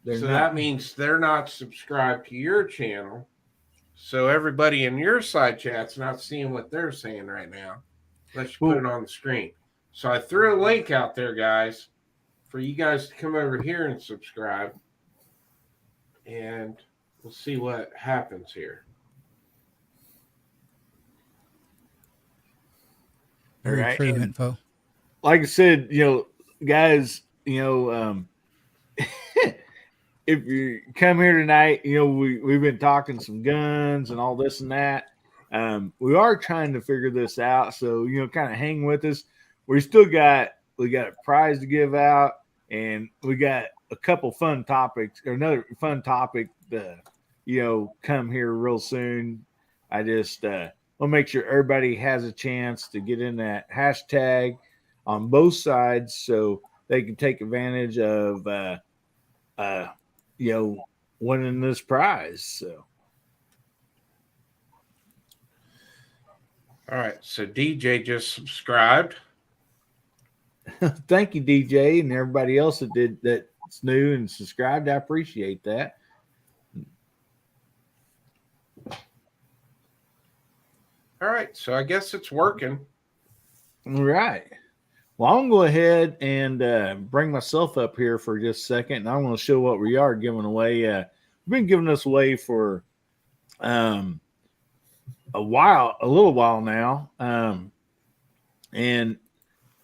That means they're not subscribed to your channel. So everybody in your side chat's not seeing what they're saying right now. Let's put it on the screen. So I threw a link out there, guys, for you guys to come over here and subscribe. And we'll see what happens here. Very Right. true info. Like I said, guys, if you come here tonight, we've been talking some guns and all this and that. We are trying to figure this out, so kind of hang with us. We got a prize to give out, and we got a couple fun topics, or another fun topic to come here real soon. I just we'll make sure everybody has a chance to get in that hashtag on both sides so they can take advantage of winning this prize. So All right, so DJ just subscribed. thank you, DJ, and everybody else that's new and subscribed. I appreciate that. All right, so I guess it's working. All right. Well, I'm going to go ahead and bring myself up here for just a second, and I'm going to show what we are giving away. We've been giving this away for a little while now, and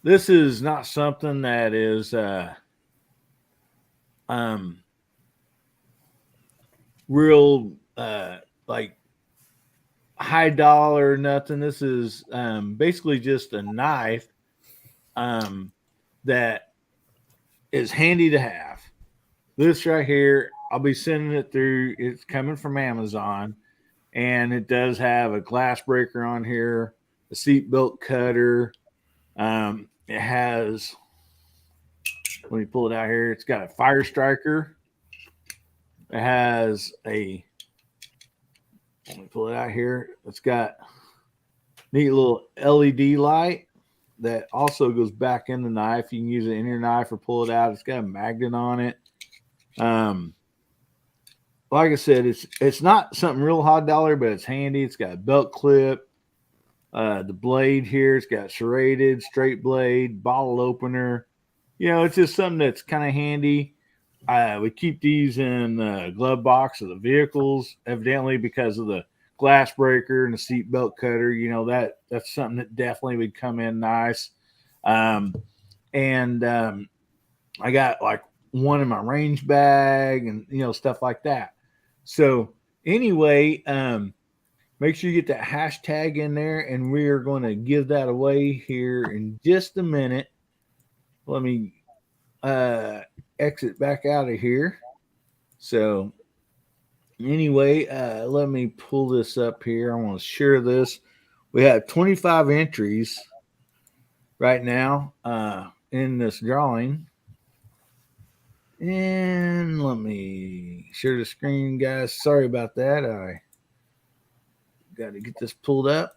this is not something that is real like high dollar or nothing. This is basically just a knife that is handy to have. This right here, I'll be sending it through. It's coming from Amazon, and it does have a glass breaker on here, a seatbelt cutter. It has, let me pull it out here. It's got a fire striker. It has a, let me pull it out here. It's got neat little LED light that also goes back in the knife. You can use it in your knife or pull it out. It's got a magnet on it. Like I said, it's not something real high dollar, but it's handy. It's got a belt clip. The blade here, it's got serrated, straight blade, bottle opener. It's just something that's kind of handy. We keep these in the glove box of the vehicles, evidently because of the glass breaker and the seatbelt cutter. That's something that definitely would come in nice. I got like one in my range bag and stuff like that. So anyway, make sure you get that hashtag in there, and we are going to give that away here in just a minute. Let me exit back out of here. So anyway, let me pull this up here. I want to share this. We have 25 entries right now in this drawing. And let me share the screen, guys. Sorry about that. I got to get this pulled up.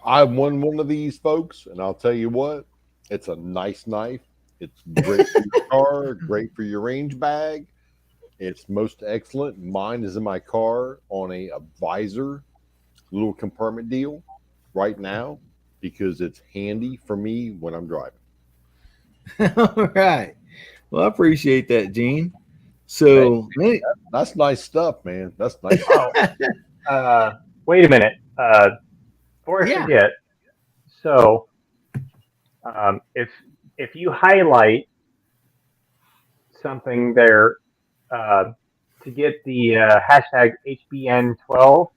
I won one of these, folks, and I'll tell you what, it's a nice knife. It's great for your car, great for your range bag. It's most excellent. Mine is in my car on a visor little compartment deal right now because it's handy for me when I'm driving. All right. Well, I appreciate that, Gene. So that's nice stuff, man. That's nice. Wait a minute. Before I forget, so if you highlight something there to get the hashtag HBN12,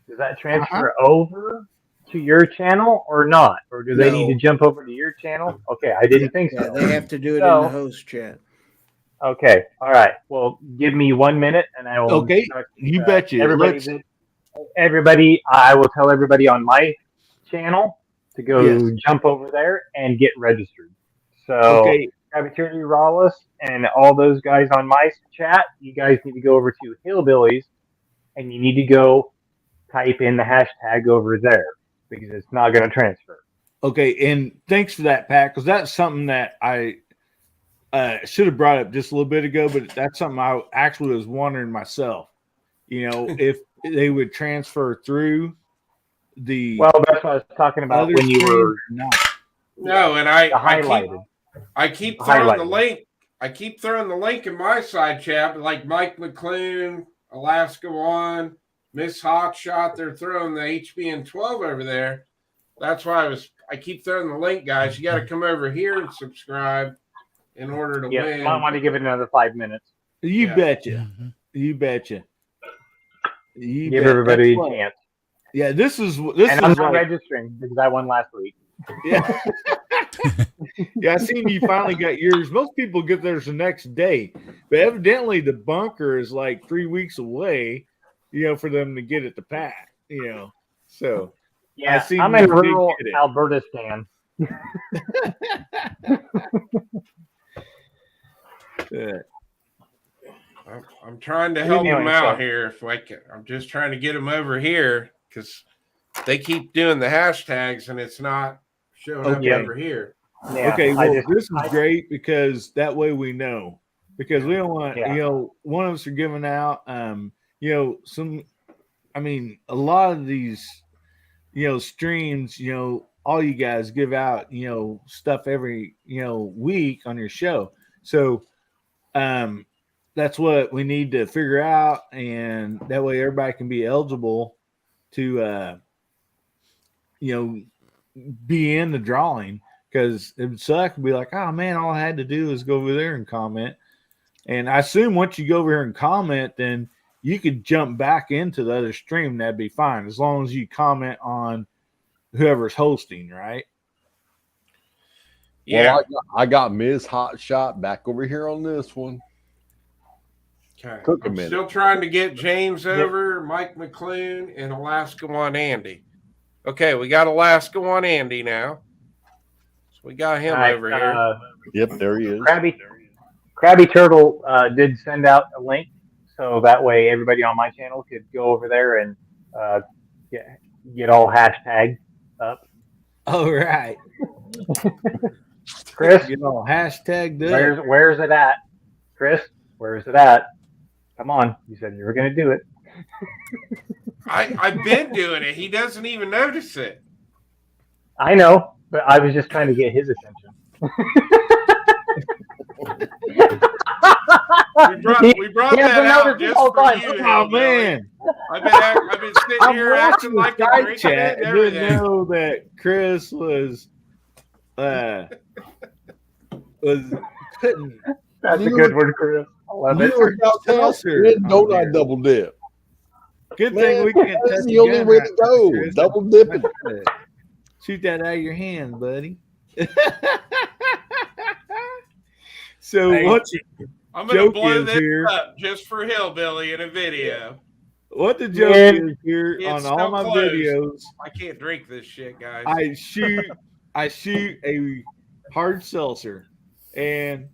does that transfer over to your channel or not? Or do they need to jump over to your channel? Okay, I didn't think so. They have to do it in the host chat. Okay, all right. Well, give me 1 minute, and I will. Okay, you bet you. Everybody, I will tell everybody on my channel to go jump over there and get registered. So, Cafeteria Rawless and all those guys on my chat, you guys need to go over to Hillbillies, and you need to go type in the hashtag over there because it's not going to transfer. Okay, and thanks for that, Pat, because that's something that I should have brought up just a little bit ago, but that's something I actually was wondering myself. If they would transfer through the. Well, that's what I was talking about when you were not. No, and I keep throwing the link. I keep throwing the link in my side chat, like Mike McClune, Alaska One, Miss Hotshot. They're throwing the HBN12 over there. That's why I keep throwing the link, guys. You got to come over here and subscribe in order to win. I want to give it another 5 minutes. You betcha. You betcha. Give everybody a chance. Yeah, this is I'm not registering because I won last week. Yeah. Yeah, I seen you finally got yours. Most people get theirs the next day, but evidently the bunker is like 3 weeks away, for them to get it to pack, So yeah, I'm in rural Alberta, Stan. I'm trying to help them out here. If I can, I'm just trying to get them over here because they keep doing the hashtags and it's not showing up over here. Yeah, okay, well, this is great because that way we know. Because we don't want, one of us are giving out, a lot of these, streams, all you guys give out, stuff every, week on your show. So that's what we need to figure out. And that way everybody can be eligible to, be in the drawing, because it would suck to be like, oh man, all I had to do is go over there and comment. And I assume once you go over here and comment, then you could jump back into the other stream. That'd be fine, as long as you comment on whoever's hosting, right? Yeah. Well, I got Ms. Hot Shot back over here on this one. Okay. Took a I'm minute. still trying to get James over, Mike McClune, and Alaska One Andy. Okay, we got Alaska One Andy now. So we got him over here. Yep, there he is. Krabby Turtle did send out a link, so that way everybody on my channel could go over there and get all hashtagged up. All right. Chris, get all hashtagged up. Where's it at? Chris, where is it at? Come on, you said you were going to do it. I've been doing it. He doesn't even notice it. I know, but I was just trying to get his attention. we brought that out just for you. Oh man, I've been sitting here acting like a drink chat and and didn't everything. know that Chris was putting. That's a good word, Chris. I love it. Don't I double dip? Good thing we can't. That's the only way to go. Chris. Double dipping. Shoot that out of your hand, buddy. So Hey, what? I'm going to joke blow is this here. up just for Hillbilly in a video. What the joke Man, is here on it's all so my close. videos? I can't drink this shit, guys. I shoot a hard seltzer, and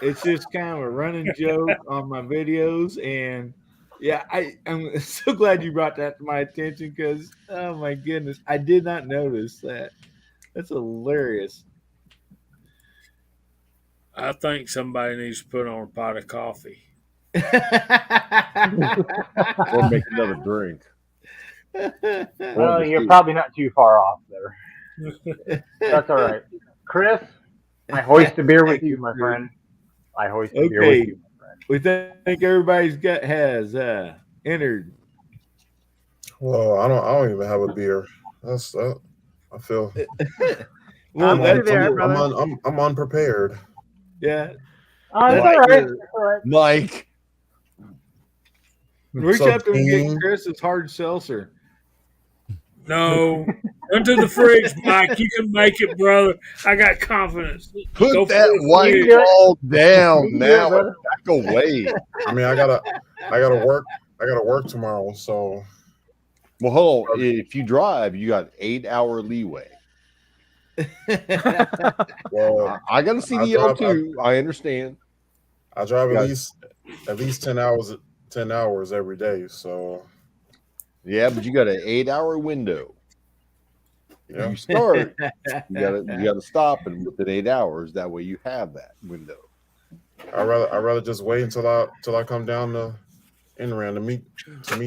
it's just kind of a running joke on my videos. And yeah, I'm so glad you brought that to my attention, because oh my goodness, I did not notice that. That's hilarious. I think somebody needs to put on a pot of coffee. Or make another drink. Well, you're probably not too far off there. That's all right. Chris, I hoist a beer with you, my friend. I hoist a beer with you, my friend. We think everybody's has entered. Well, I don't even have a beer. I feel. Well, Hey there, brother. I'm unprepared. Yeah. Oh, it's all right. It's all right. Mike. Reach So up and get Dean- Chris's hard seltzer. No, run to the fridge, Mike. You can make it, brother. I got confidence. Put Go that for it. white You do it. ball down You do it, now. brother. Back away. I mean, I gotta work tomorrow. So Well, hold on. If you drive, you got 8-hour leeway. well, I got a CDL too. I understand. I drive Yeah. at least 10 hours every day. So Yeah, but you got an 8-hour window. If yeah. you start, you gotta stop, and within 8 hours, that way you have that window. I rather just wait until I come down to Inran to meet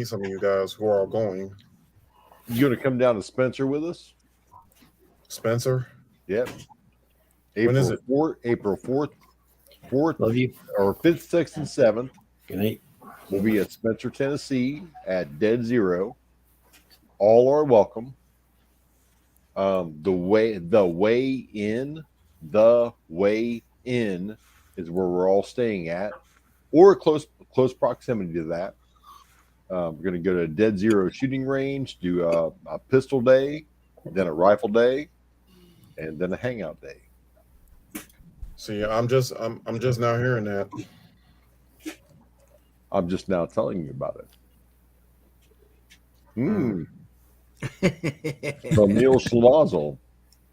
some of you guys who are all going. You gonna come down to Spencer with us? Spencer, Yep. When is it? April 4th, Love you. or 5th, 6th, and 7th. Good night. We'll be at Spencer, Tennessee at Dead Zero. All are welcome. The way in is where we're all staying at, or close proximity to that. We're going to go to a Dead Zero shooting range, do a pistol day, then a rifle day, and then a hangout day. see, I'm just now hearing that. I'm just now telling you about it. From Neil Schlosel.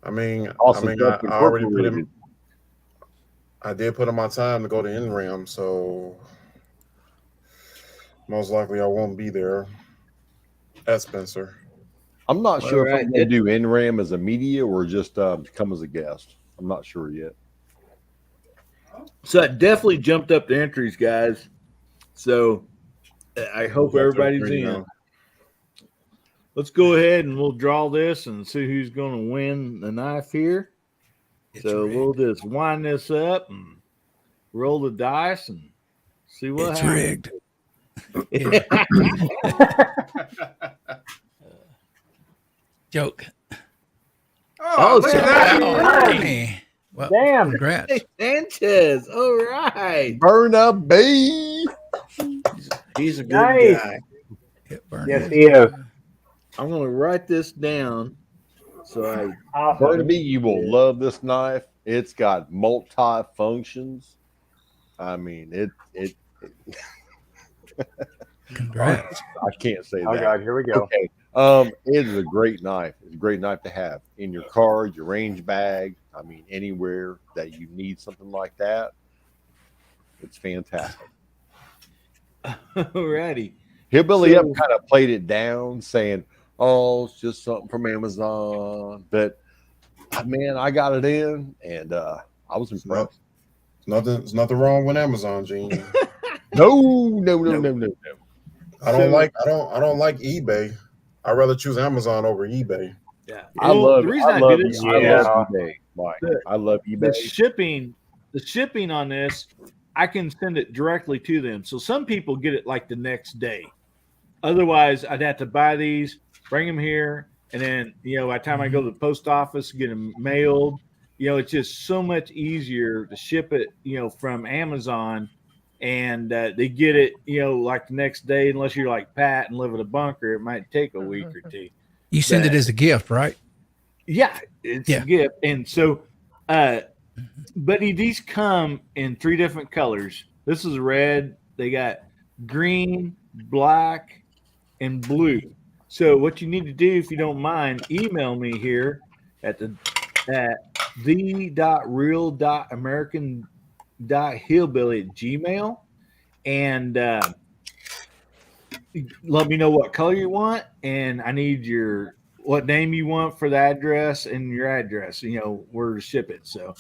I mean, Also, I already put in. I did put in my time to go to NRAM, so most likely I won't be there at Spencer. I'm not sure if Alright. I'm going to do NRAM as a media or just come as a guest. I'm not sure yet. So it definitely jumped up the entries, guys. So I hope everybody's in. let's go ahead and we'll draw this and see who's going to win the knife here. It's So rigged. we'll just wind this up and roll the dice and see what It's happens. rigged. Joke. Oh, look at that. Oh, Danny. Well, Damn. congrats. Hey, Sanchez. All right. Burn up, babe. He's a good Nice. guy. It burned Yes, his- he is. I'm going to write this down. So I Awesome. Burnaby, you will love this knife. It's got multi functions. I mean, it. Congrats. I can't say Oh that. God, here we go. Okay. It is a great knife. It's a great knife to have in your car, your range bag. I mean, anywhere that you need something like that. It's fantastic. Alrighty. Hillbilly So- Up kind of played it down, saying, "Oh, it's just something from Amazon." But man, I got it in, and I was impressed. There's nothing wrong with Amazon, Gene. No. I don't like eBay. I'd rather choose Amazon over eBay. Yeah. I Well, love the reason I love do this, I Yeah. love eBay, Mike. I love the eBay. shipping on this, I can send it directly to them. So some people get it like the next day. Otherwise, I'd have to buy these, bring them here, and then by the time I go to the post office, get them mailed. It's just so much easier to ship it, from Amazon, and they get it, like the next day. Unless you're like Pat and live in a bunker, it might take a week or two. You send it But- as a gift, right? Yeah, it's Yeah. a gift. And so, buddy, these come in 3 different colors. This is red. They got green, black, and blue. So what you need to do, if you don't mind, email me here at the.real.american.hillbilly@gmail, and let me know what color you want, and I need what name you want for the address and your address, where to ship it. So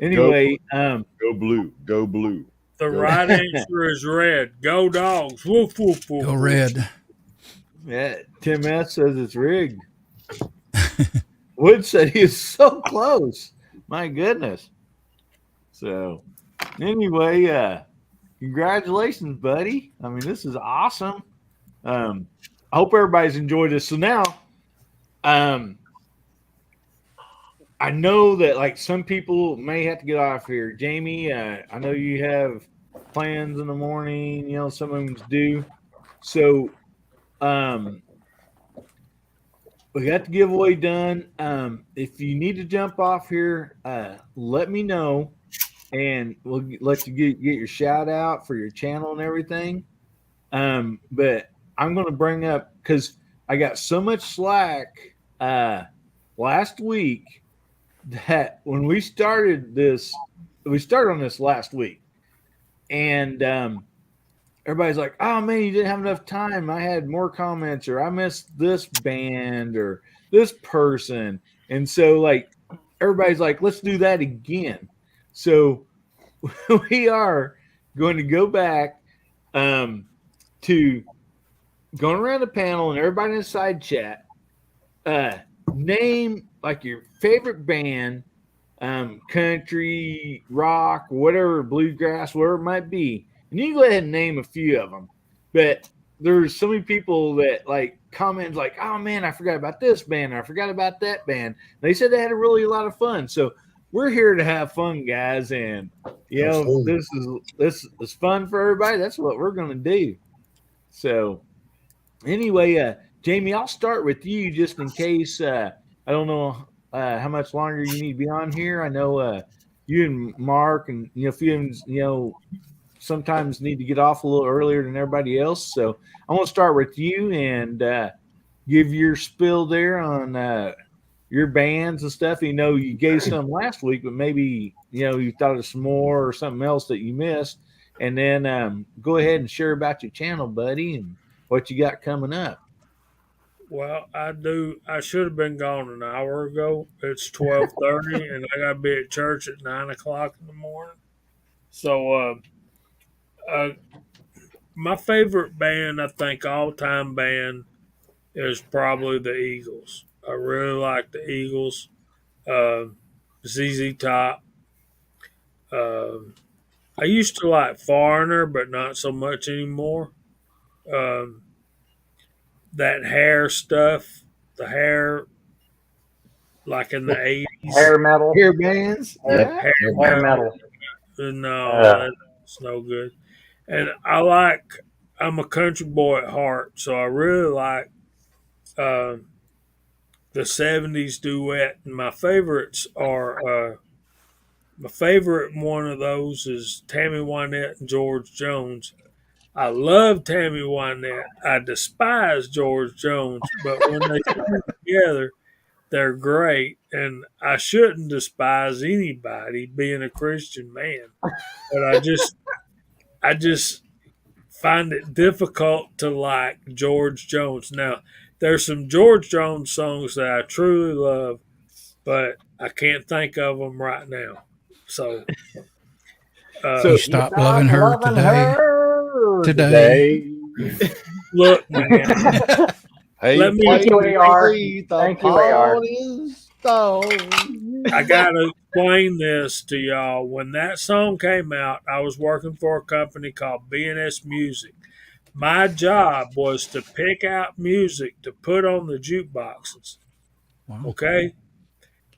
anyway, Go blue. Go blue. The Go. right answer is red. Go dogs. Woof, woof, woof. Go woof. red. yeah, Tim S says it's rigged. Wood said he is so close. My goodness. So anyway, congratulations, buddy. I mean, this is awesome. I hope everybody's enjoyed this. So now, I know that like some people may have to get off here. Jamie, I know you have plans in the morning. Some of them do. So, we got the giveaway done. If you need to jump off here, let me know, and we'll let you get your shout out for your channel and everything. But I'm going to bring up, because I got so much slack last week that when we started on this last week, and everybody's like, "Oh man, you didn't have enough time. I had more comments, or I missed this band or this person." And so like everybody's like, "Let's do that again." So we are going to go back to going around the panel, and everybody in the side chat, name like your favorite band, country, rock, whatever, bluegrass, whatever it might be. And you can go ahead and name a few of them. But there's so many people that like comment like, "Oh man, I forgot about this band. I forgot about that band." They said they had a lot of fun. So we're here to have fun, guys. And Absolutely. this is fun for everybody. That's what we're gonna do. So anyway, Jamie, I'll start with you just in case. I don't know how much longer you need to be on here. I know you and Mark and a few of them, sometimes need to get off a little earlier than everybody else. So I want to start with you and give your spill there on your bands and stuff. You gave some last week, but maybe you thought of some more or something else that you missed. And then go ahead and share about your channel, buddy, and what you got coming up. Well, I do. I should have been gone an hour ago. It's 12:30, and I got to be at church at 9:00 in the morning. So, my favorite band, I think, all time band, is probably the Eagles. I really like the Eagles. ZZ Top. Um, I used to like Foreigner, but not so much anymore. Um, that hair stuff, the hair, like in the 80s, Hair metal. Hair bands. Hair, Yeah. hair metal. no, that's no good. And I'm a country boy at heart, so I really like uh, the 70s duet. And my favorite one of those is Tammy Wynette and George Jones. I love Tammy Wynette. I despise George Jones, but when they sing together, they're great. And I shouldn't despise anybody being a Christian man, but I just find it difficult to like George Jones. Now, there's some George Jones songs that I truly love, but I can't think of them right now. So, So You stop loving her today. look, man, Hey, Let me- Thank you, AR. the Thank you, AR. Rolling Stone. I gotta explain this to y'all. When that song came out, I was working for a company called B&S Music. My job was to pick out music to put on the jukeboxes. Wow. Okay?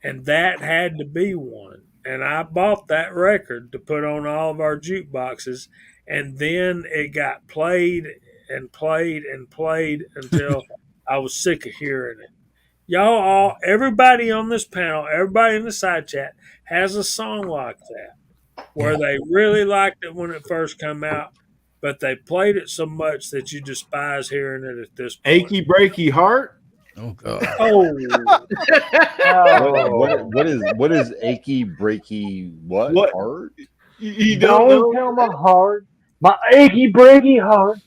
And that had to be one. And I bought that record to put on all of our jukeboxes. And then it got played and played and played until I was sick of hearing it. Everybody on this panel, everybody in the side chat has a song like that where they really liked it when it first came out, but they played it so much that you despise hearing it at this point. Achy breaky heart. Oh God. Oh, What is achy breaky what? Heart? You don't Don't know? tell my heart, my achy breaky heart,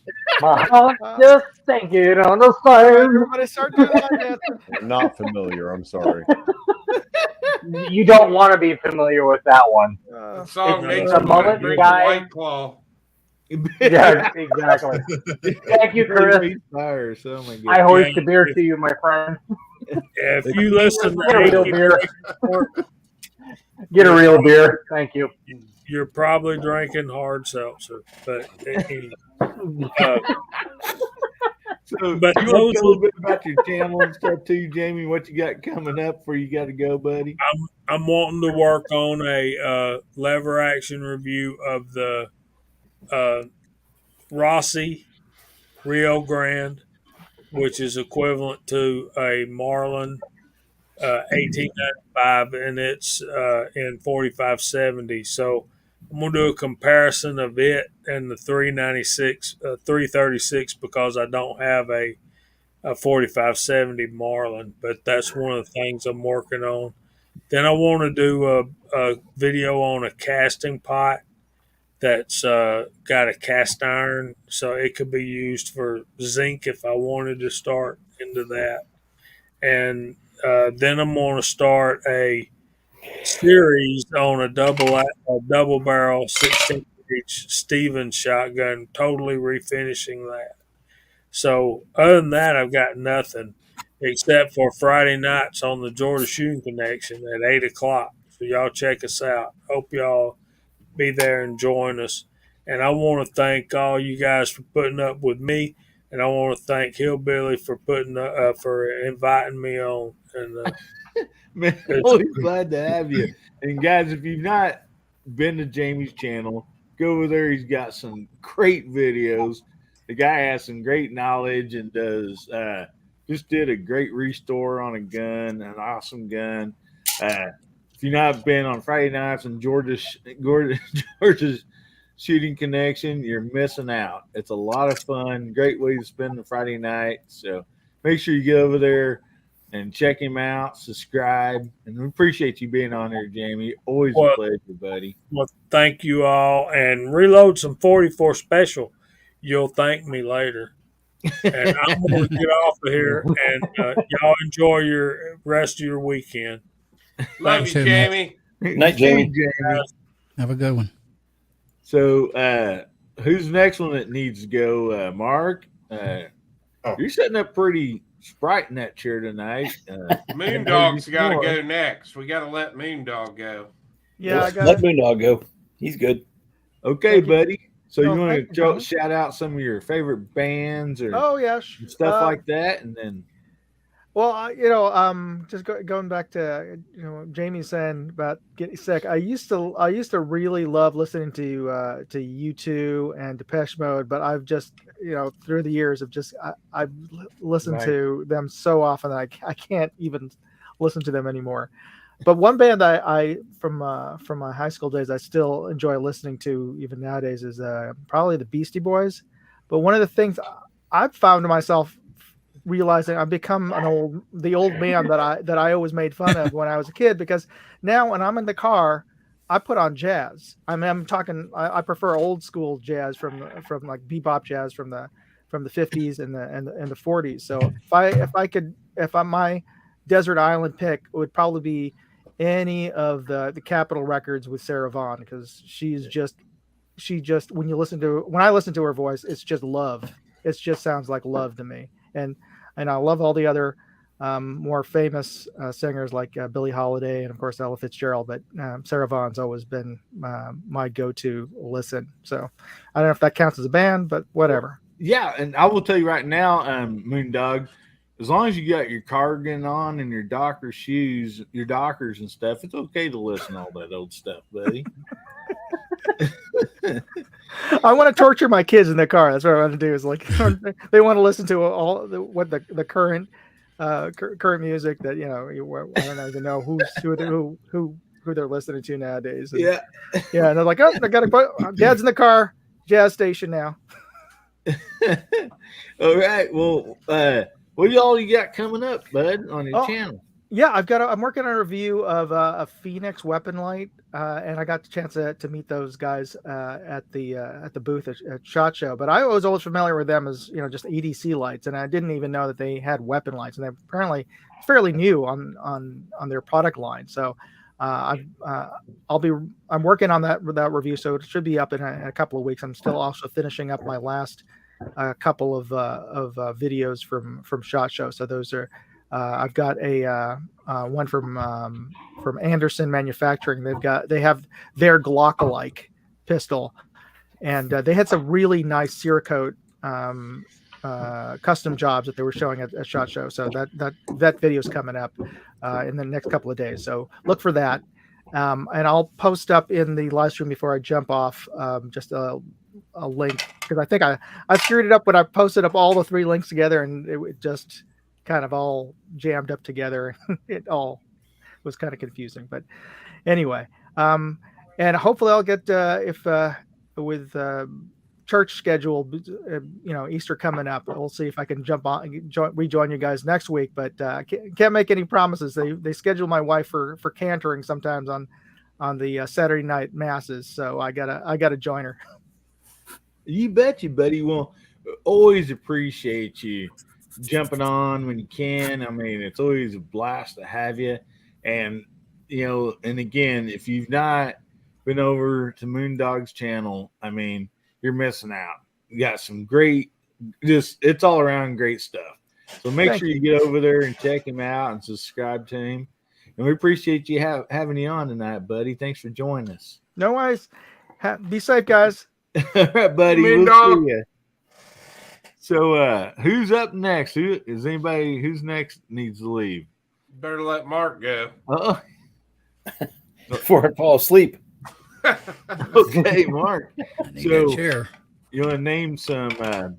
my heart just thinking on the same. Everybody start doing like that. I'm not familiar. I'm sorry. You don't want to be familiar with that one. The song It's makes a me mullet want to drink guy. a White Claw. Yeah, exactly. Thank you, Chris. Fires. Oh my I God. hoist a beer to you, my friend. if you listen Get a real to beer. Get a real beer. Thank you. you're probably drinking hard seltzer. But anyway, So, But you want to those tell a bit about your channel and stuff too, Jamie? What you got coming up where you got to go, buddy? I'm wanting to work on a lever action review of the Rossi Rio Grande, which is equivalent to a Marlin 1895, and it's in 4570. So I'm going to do a comparison of it and the 336 because I don't have a 4570 Marlin, but that's one of the things I'm working on. Then I want to do a video on a casting pot that's got a cast iron, so it could be used for zinc if I wanted to start into that. And then I'm going to start a series on a double barrel 16 gauge Stevens shotgun, totally refinishing that. So other than that, I've got nothing except for Friday nights on the Georgia Shooting Connection at 8 o'clock. So y'all check us out. Hope y'all be there and join us. And I want to thank all you guys for putting up with me, and I want to thank Hillbilly for for inviting me on. And Man, always glad to have you. And guys, if you've not been to Jamie's channel, go over there. He's got some great videos. The guy has some great knowledge and does just did a great restore on a gun, an awesome gun. If you've not been on Friday nights and Georgia's Shooting Connection, you're missing out. It's a lot of fun. Great way to spend the Friday night. So make sure you get over there and check him out, subscribe, and we appreciate you being on here, Jamie. Always a pleasure, buddy. well, thank you all, and reload some 44 special. You'll thank me later. And I'm going to get off of here, and y'all enjoy your rest of your weekend. Love Thanks, you, Matt. Jamie. Night, Jamie. Have a good one. So, who's the next one that needs to go? Mark, you're setting up pretty Sprite in that chair tonight. Moondog's got to go next. We got to let Moondog go. Yeah, I got Let Moondog go. He's good. Okay, Thank you. buddy. So No, you want thank you, to gentlemen. shout out some of your favorite bands or Oh yeah, stuff like that, and then Well, just going back to Jamie saying about getting sick. I used to really love listening to U2 and Depeche Mode, but I've just through the years I've listened Right. to them so often that I can't even listen to them anymore. But one band I from my high school days I still enjoy listening to even nowadays is probably the Beastie Boys. But one of the things I've found myself realizing I've become the old man that I always made fun of when I was a kid, because now when I'm in the car, I put on jazz. I'm talking. I prefer old school jazz from like bebop jazz from the 50s and the 40s. So if my desert island pick would probably be any of the Capitol records with Sarah Vaughan, because she just when I listen to her voice, it's just love. It just sounds like love to me. And I love all the other more famous singers like Billie Holiday and of course Ella Fitzgerald, but Sarah Vaughan's always been my go-to listen. So I don't know if that counts as a band, but whatever. yeah, and I will tell you right now, Moondog, as long as you got your cardigan on and your Docker shoes, your Dockers and stuff, it's okay to listen to all that old stuff, buddy. I want to torture my kids in the car. That's what I want to do. Is like they want to listen to all the current current music that I don't even know who they're listening to nowadays. And, Yeah. yeah. And they're like, oh, I got to put Dad's in the car, jazz station now. All right. Well, what all you got coming up, bud, on your channel? Yeah, I'm working on a review of a Phoenix weapon light, and I got the chance to meet those guys at the booth at SHOT Show. But I was always familiar with them as just EDC lights, and I didn't even know that they had weapon lights, and they're apparently fairly new on their product line. So I'm working on that review, so it should be up in a couple of weeks. I'm still also finishing up my last couple of videos from SHOT Show. So those are. I've got a one from Anderson Manufacturing. They have their Glock-alike pistol, and they had some really nice Cerakote custom jobs that they were showing at SHOT Show. So that video is coming up in the next couple of days. So look for that, and I'll post up in the live stream before I jump off just a link, because I think I screwed it up when I posted up all the 3 links together, and it just kind of all jammed up together. It all was kind of confusing, but anyway, and hopefully I'll get with church schedule, Easter coming up, we'll see if I can rejoin you guys next week, but can't make any promises. They schedule my wife for cantering sometimes on the Saturday night masses, so I gotta join her. You bet you, buddy. Well, always appreciate you jumping on when you can. I mean, it's always a blast to have you. And and again, if you've not been over to Moondog's channel, I mean, you're missing out. You got some great, it's all around great stuff. So make sure you get over there and check him out and subscribe to him. And we appreciate you having you on tonight, buddy. Thanks for joining us. No worries. Be safe, guys. All right, buddy. We'll see you. So who's up next? Who's next needs to leave? Better let Mark go. Before I fall asleep. Okay, Mark. I need that chair. You want to name some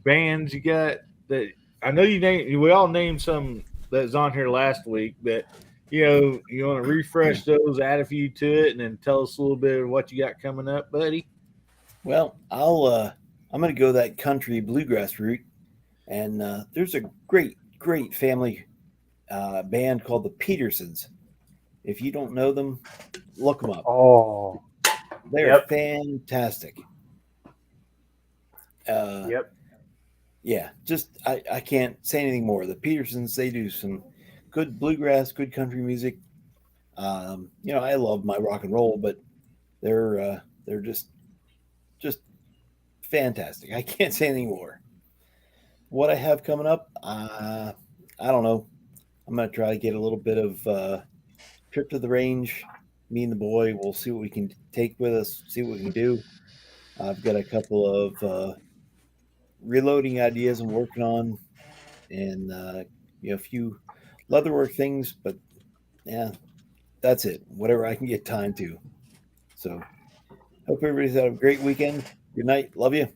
bands you got that I know you named? We all named some that was on here last week, but you want to refresh those, add a few to it, and then tell us a little bit of what you got coming up, buddy. Well, I'm going to go that country bluegrass route. And there's a great family band called the Petersons. If you don't know them, look them up. Oh, they're fantastic. Yeah, just I can't say anything more. The Petersons, they do some good bluegrass, good country music. I love my rock and roll, but they're just fantastic. I can't say anything more. What I have coming up, I don't know. I'm gonna try to get a little bit of trip to the range. Me and the boy, we'll see what we can take with us. See what we can do. I've got a couple of reloading ideas I'm working on, and a few leatherwork things. But yeah, that's it. Whatever I can get time to. So, hope everybody's had a great weekend. Good night. Love you.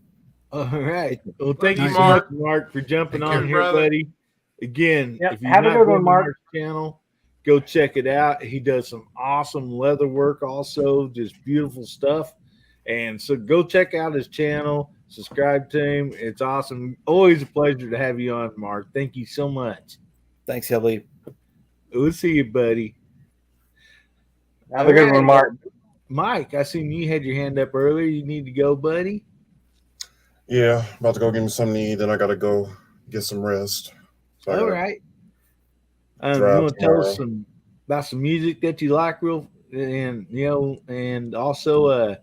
All right. Take care. Well, thank Love you you, so much, Mark. Mark, for jumping Take on care, here, brother. buddy. Again, Yep, if you've have a not good been one, to Mark. Mark's channel, go check it out. He does some awesome leather work, also just beautiful stuff. And so go check out his channel, subscribe to him. It's awesome. Always a pleasure to have you on, Mark. Thank you so much. Thanks, Hillbilly. We'll see you, buddy. Have a good All one, right. Mark. Mike, I seen you had your hand up earlier. You need to go, buddy. Yeah, about to go get me something to eat. Then I gotta go get some rest. So I All gotta right. You drive want to tell us tomorrow. about some music that you like, and also a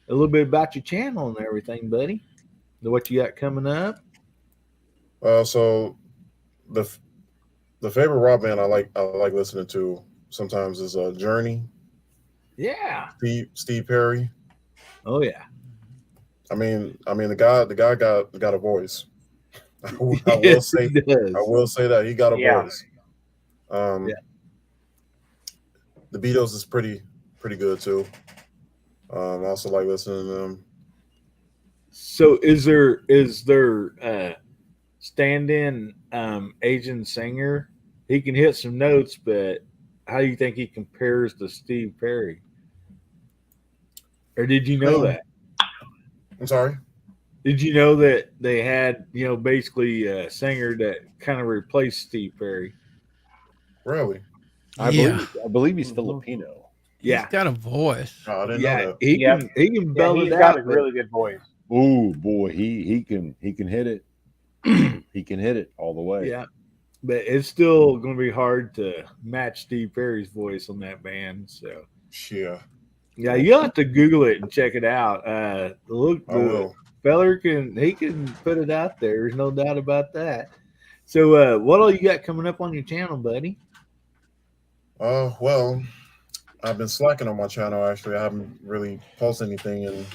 little bit about your channel and everything, buddy. What you got coming up? So the favorite rock band I like listening to sometimes is Journey, Yeah. Steve Perry. Oh yeah. I mean the guy got a voice. I will Yes, say he does. that he got a Yeah. voice. Yeah. Yeah. The Beatles is pretty good too. I also like listening to them. So is there stand-in Asian singer? He can hit some notes, but how do you think he compares to Steve Perry? Or did you know that? I'm sorry. Did you know that they had, basically a singer that kind of replaced Steve Perry? Really? I believe he's Filipino. Yeah. He's got a voice. No, I didn't Yeah, know that. he Yep. can Yeah, belt he's it got out. a really good voice. Oh boy, he can hit it. He can hit it all the way. Yeah, but it's still going to be hard to match Steve Perry's voice on that band. So Yeah, yeah, you'll have to Google it and check it out. Look, I will. feller can put it out there. There's no doubt about that. So, what all you got coming up on your channel, buddy? Well, I've been slacking on my channel. Actually, I haven't really posted anything in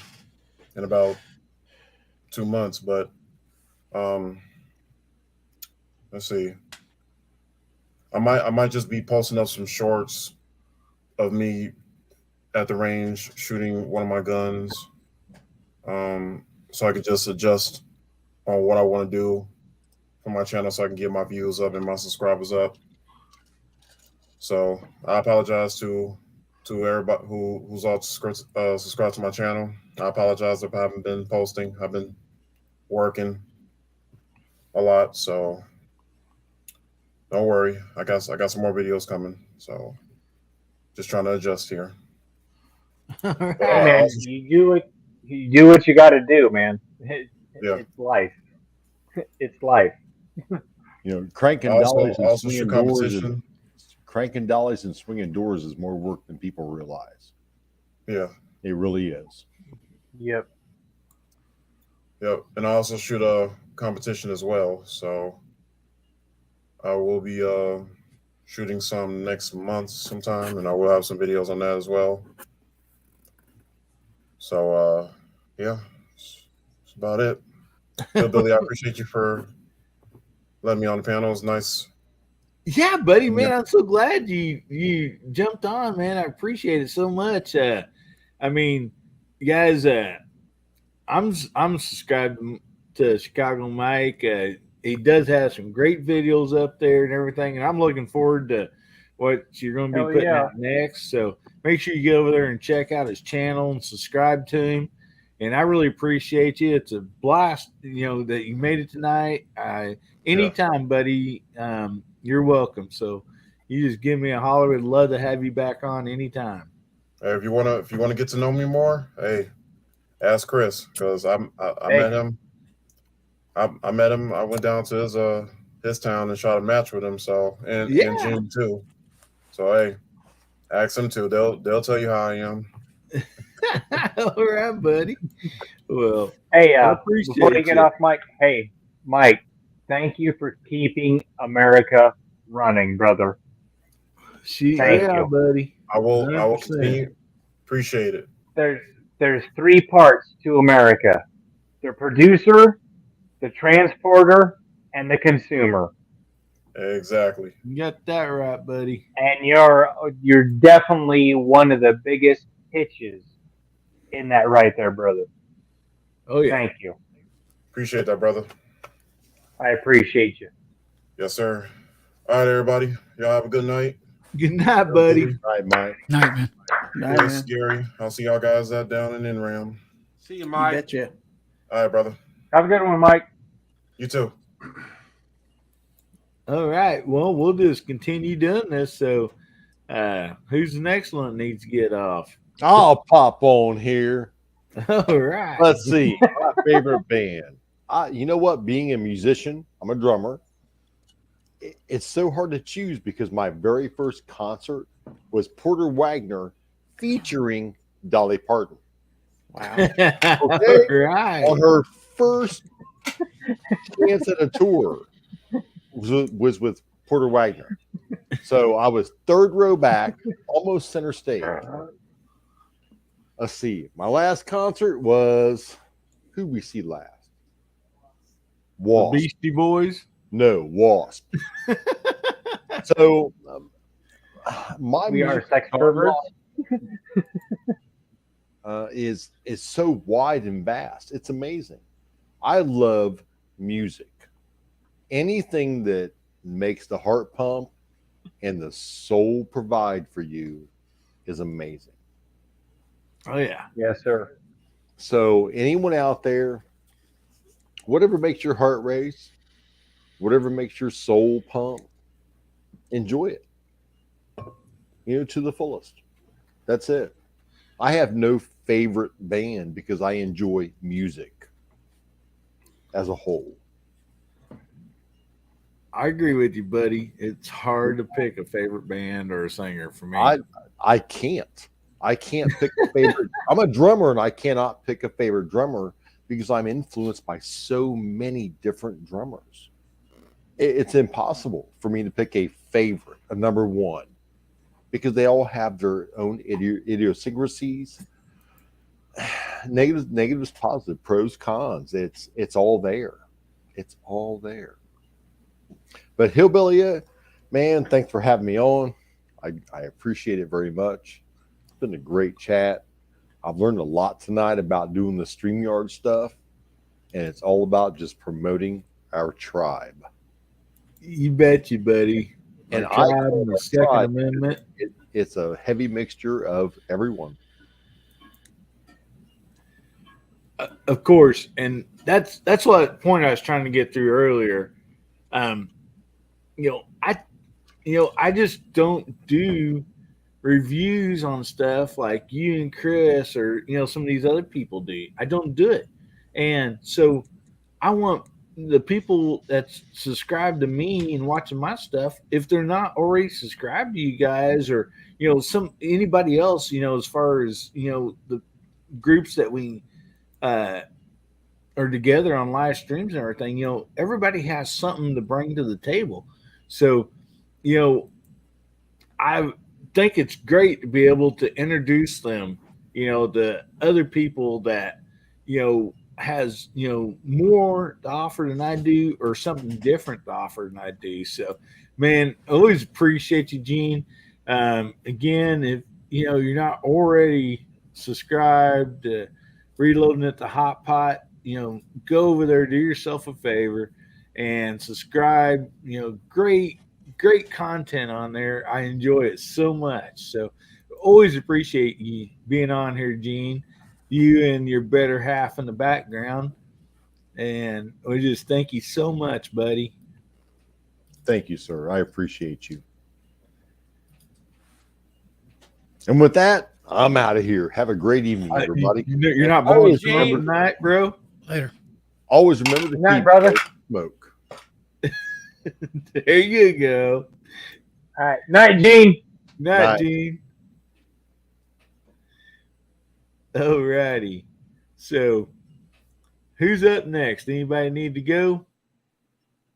about 2 months. But let's see. I might just be posting up some shorts of me at the range shooting one of my guns. So I could just adjust on what I want to do for my channel, so I can get my views up and my subscribers up. So I apologize to everybody who's all subscribed to my channel. I apologize if I haven't been posting. I've been working a lot, so don't worry. I got some more videos coming. So just trying to adjust here. All Hey, right. man, you do what you got to do, man. Yeah. It's life. It's life. Cranking I dollies and also shoot swinging doors. competition. Cranking dollies and swinging doors is more work than people realize. Yeah. It really is. Yep. And I also shoot a competition as well. So I will be shooting some next month sometime, and I will have some videos on that as well. So yeah, that's about it. Billy, I appreciate you for letting me on the panel. It's nice. Yeah, buddy, man, Yeah. I'm so glad you jumped on, man. I appreciate it so much. I mean, guys, I'm subscribed to Chicago Mike. He does have some great videos up there and everything, and I'm looking forward to what you're going to be Hell putting yeah. out next. So make sure you get over there and check out his channel and subscribe to him. And I really appreciate you. It's a blast, that you made it tonight. Anytime, buddy, you're welcome. So you just give me a holler. We'd love to have you back on anytime. Hey, if you wanna get to know me more, hey, ask Chris, because I Hey. met him. I met him. I went down to his town and shot a match with him. So and Jim too. So hey, ask them too. They'll tell you how I am. All right, buddy. Well, Hey, I appreciate before you get you. off, Mike. Hey, Mike. Thank you for keeping America running, brother. Thank Yeah, you. buddy. I will 100%. continue. Appreciate it. There's three parts to America: the producer, the transporter, and the consumer. Exactly. You got that right, buddy. And you're definitely one of the biggest pitches in that right there, brother. Oh yeah. Thank you. Appreciate that, brother. I appreciate you. Yes, sir. All right, everybody. Y'all have a good night. Good night, buddy. All right, Mike. Night, man. Night, Chris, man. Gary. I'll see y'all guys down in NRAM. See you, You Mike. betcha. All right, brother. Have a good one, Mike. You too. All right. Well, we'll just continue doing this. So, who's the next one that needs to get off? I'll pop on here. All right. Let's see. My favorite band. You know what? Being a musician, I'm a drummer. It's so hard to choose because my very first concert was Porter Wagner featuring Dolly Parton. Wow. All right. On her first chance at a tour was with Porter Wagner. So I was third row back, almost center stage. Let's see. My last concert was who we see last? The Wasp. Beastie Boys. No, Wasp. So my We are music sex perverts. is so wide and vast. It's amazing. I love music. Anything that makes the heart pump and the soul provide for you is amazing. Oh yeah. Yes, sir. So anyone out there, whatever makes your heart race, whatever makes your soul pump, enjoy it. To the fullest. That's it. I have no favorite band because I enjoy music as a whole. I agree with you, buddy. It's hard to pick a favorite band or a singer for me. I can't. I can't pick a favorite. I'm a drummer and I cannot pick a favorite drummer because I'm influenced by so many different drummers. It's impossible for me to pick a favorite, a number one, because they all have their own idiosyncrasies. Negatives, positive, pros, cons. It's all there. It's all there. But Hillbilly, man, thanks for having me on. I appreciate it very much. It's been a great chat. I've learned a lot tonight about doing the StreamYard stuff, and it's all about just promoting our tribe. You bet you, buddy. And Our tribe and the Second tribe, Amendment. It's a heavy mixture of everyone. Of course, and that's what point I was trying to get through earlier. I just don't do reviews on stuff like you and Chris or some of these other people do. I don't do it, and so I want the people that subscribe to me and watching my stuff, if they're not already subscribed to you guys or anybody else, as far as the groups that we are together on live streams and everything, everybody has something to bring to the table. So, I think it's great to be able to introduce them, to other people that, has, more to offer than I do or something different to offer than I do. So, man, I always appreciate you, Gene. Again, if, you're not already subscribed to Reloading at the Hot Pot, go over there, do yourself a favor and subscribe. Great content on there. I enjoy it so much. So always appreciate you being on here, Gene, you and your better half in the background. And we just thank you so much, buddy. Thank you, sir. I appreciate you. And with that, I'm out of here. Have a great evening, everybody. You're not blowing smoke tonight, bro? Later. Always remember to night, keep brother. smoke. There you go. All right. Night, Gene. Night, Gene. All righty. So, who's up next? Anybody need to go?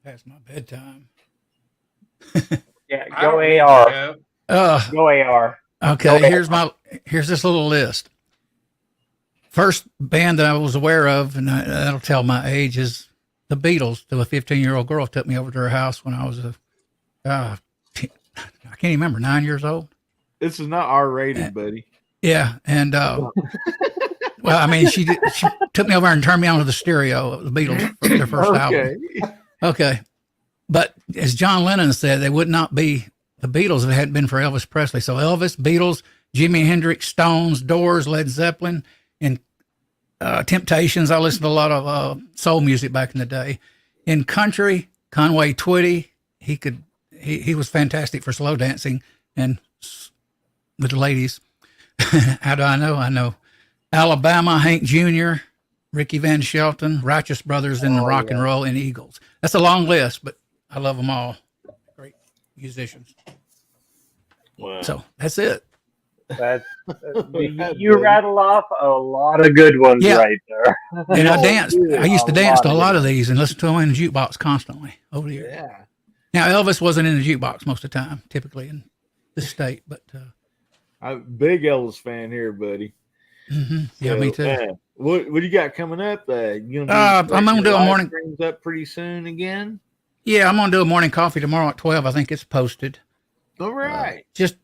past my bedtime. Yeah, I go don't need to AR. go. Go AR. Okay, Go here's this little list. First band that I was aware of, and that'll tell my age, is the Beatles. To a 15-year-old girl took me over to her house when I was I can't even remember, 9 years old. This is not R-rated, buddy. Yeah, and well, I mean, she took me over and turned me on to the stereo of the Beatles, their first album. Okay, but as John Lennon said, they would not be the Beatles if it hadn't been for Elvis Presley. So Elvis, Beatles, Jimi Hendrix, Stones, Doors, Led Zeppelin, and Temptations. I listened to a lot of soul music back in the day. In country, Conway Twitty, he was fantastic for slow dancing and with the ladies. How do I know? I know Alabama, Hank Jr., Ricky Van Shelton, Righteous Brothers, and the Rock and Roll and Eagles. That's a long list, but I love them all. Great musicians. Wow. So that's it. That's you rattle off a lot of good ones right there. And I danced. I used to dance to a lot of these and listen to them in the jukebox constantly over the years. Yeah. Now Elvis wasn't in the jukebox most of the time, typically in the state, but I'm a big Elvis fan here, buddy. Yeah, me too. What do you got coming up? I'm gonna do a morning streams up pretty soon again. Yeah, I'm gonna do a morning coffee tomorrow at 12. I think it's posted. All right. Just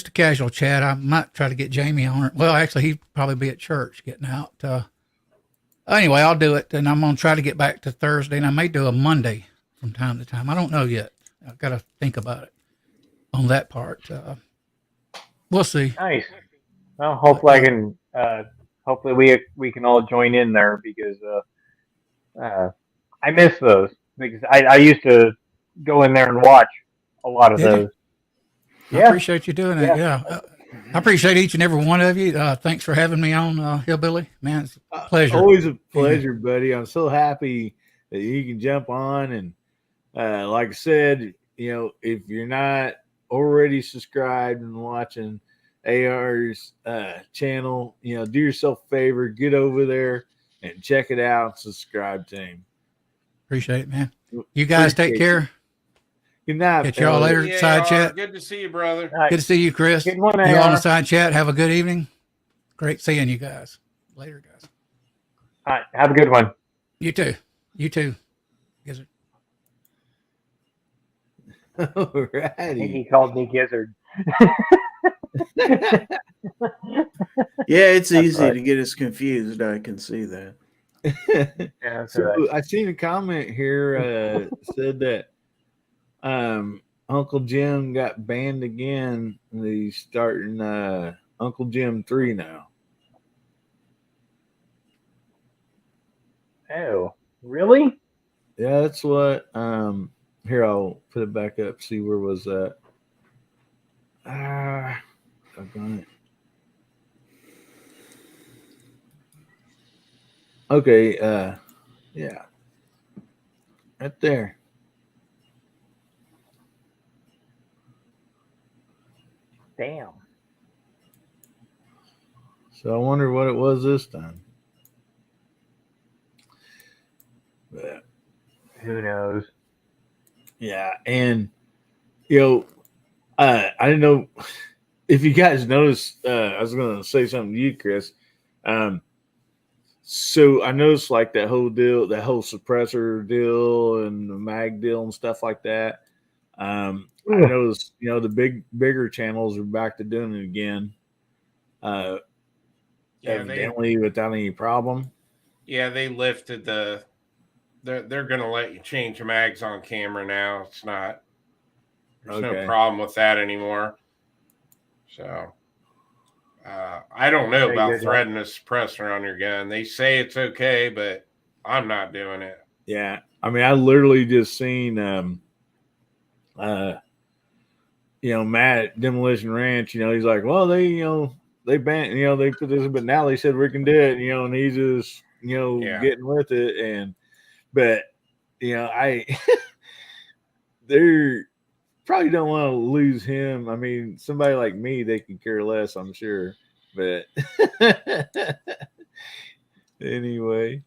a casual chat. I might try to get Jamie on it. Well, actually, he'd probably be at church getting out. Anyway, I'll do it, and I'm gonna try to get back to Thursday, and I may do a Monday from time to time. I don't know yet. I've got to think about it on that part. We'll see. Nice. Well, hopefully I can. Hopefully we can all join in there because I miss those because I used to go in there and watch a lot of those. I appreciate you doing it. Yeah. I appreciate each and every one of you. Thanks for having me on, Hillbilly. Man, it's a pleasure. Always a pleasure, buddy. I'm so happy that you can jump on. And like I said, if you're not already subscribed and watching AR's channel, do yourself a favor, get over there and check it out and subscribe to him. Appreciate it, man. You guys take care. Good night. Catch y'all later. Side chat. Good to see you, brother. Good to see you, Chris. Good one, you AR. on the side chat. Have a good evening. Great seeing you guys. Later, guys. All right. Have a good one. You too. You too. Gizzard. Alrighty. He called me Gizzard. Yeah, it's easy to get us confused. I can see that. Yeah, so I seen a comment here said that Uncle Jim got banned again. And he's starting Uncle Jim 3 now. Oh, really? Yeah, that's what. Here, I'll put it back up. See where was that? I've done it. Okay. Yeah. Right there. Damn. So I wonder what it was this time. But who knows? Yeah, and I didn't know if you guys noticed. I was going to say something to you, Chris. So I noticed like that whole deal, that whole suppressor deal, and the mag deal and stuff like that. I noticed, the bigger channels are back to doing it again. Evidently without any problem. Yeah, they lifted the. They're going to let you change your mags on camera now. It's not. There's no problem with that anymore. So, I don't know about threading a suppressor on your gun. They say it's okay, but I'm not doing it. Yeah, I mean, I literally just seen, Matt at Demolition Ranch. He's like, well, they banned, they put this, but now they said we can do it. And he's just, getting with it, but they're probably don't want to lose him. I mean, somebody like me, they can care less, I'm sure. But anyway,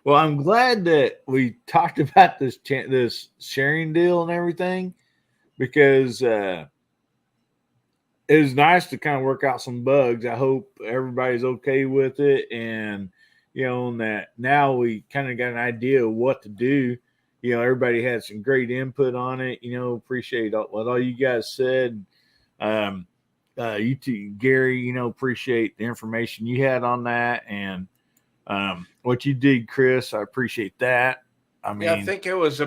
Well, I'm glad that we talked about this sharing deal and everything because it was nice to kind of work out some bugs. I hope everybody's okay with it, and and that now we kind of got an idea of what to do. Everybody had some great input on it. Appreciate what all you guys said. You too, Gary. Appreciate the information you had on that, and what you did, Chris. I appreciate that. I mean, I think it was I